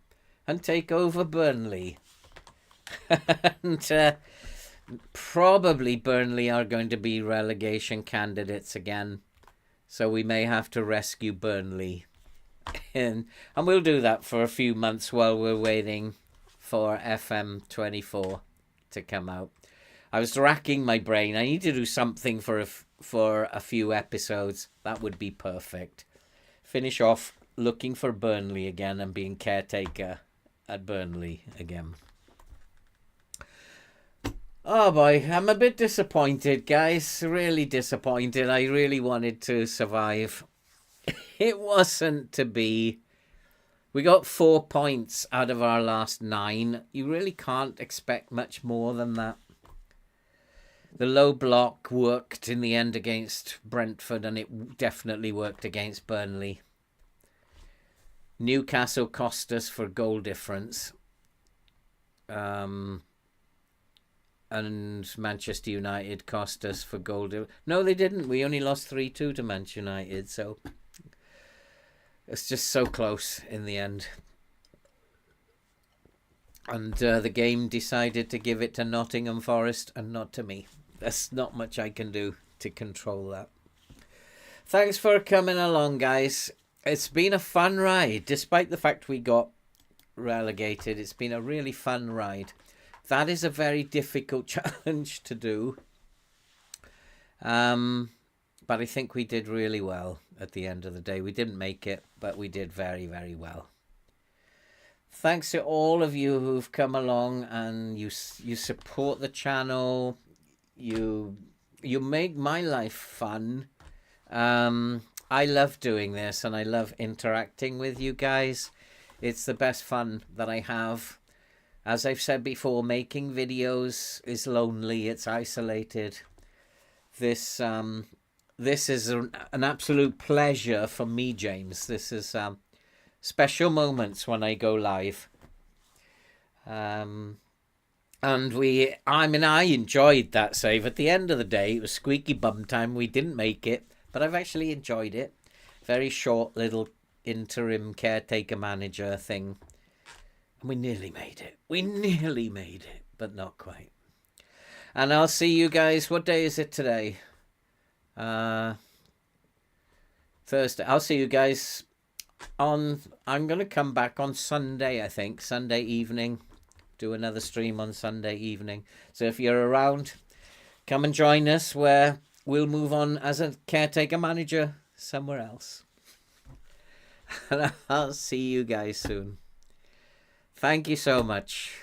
and take over Burnley. And probably Burnley are going to be relegation candidates again. So we may have to rescue Burnley. And we'll do that for a few months while we're waiting for FM24 to come out. I was racking my brain. I need to do something for a few episodes. That would be perfect. Finish off looking for Burnley again and being caretaker at Burnley again. Oh boy, I'm a bit disappointed, guys. Really disappointed. I really wanted to survive. It wasn't to be. We got 4 points out of our last 9. You really can't expect much more than that. The low block worked in the end against Brentford, and it definitely worked against Burnley. Newcastle cost us for goal difference. And Manchester United cost us for goal difference. No, they didn't. We only lost 3-2 to Manchester United, so it's just so close in the end. And the game decided to give it to Nottingham Forest and not to me. There's not much I can do to control that. Thanks for coming along, guys. It's been a fun ride. Despite the fact we got relegated, it's been a really fun ride. That is a very difficult challenge to do. But I think we did really well at the end of the day. We didn't make it, but we did very, very well. Thanks to all of you who've come along and you support the channel. You make my life fun. I love doing this and I love interacting with you guys. It's the best fun that I have. As I've said before, making videos is lonely. It's isolated. This is an absolute pleasure for me, James. This is special moments when I go live. And I enjoyed that save. At the end of the day, it was squeaky bum time. We didn't make it, but I've actually enjoyed it. Very short little interim caretaker manager thing. And we nearly made it. We nearly made it, but not quite. And I'll see you guys. What day is it today? Thursday. I'll see you guys I'm going to come back on Sunday, I think. Sunday evening. Do another stream on Sunday evening. So if you're around, come and join us where we'll move on as a caretaker manager somewhere else. And I'll see you guys soon. Thank you so much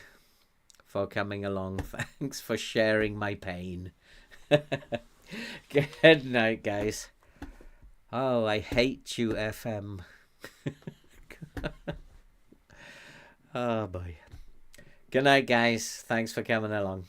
for coming along. Thanks for sharing my pain. Good night, guys. Oh, I hate you, FM. Oh, boy. Good night, guys. Thanks for coming along.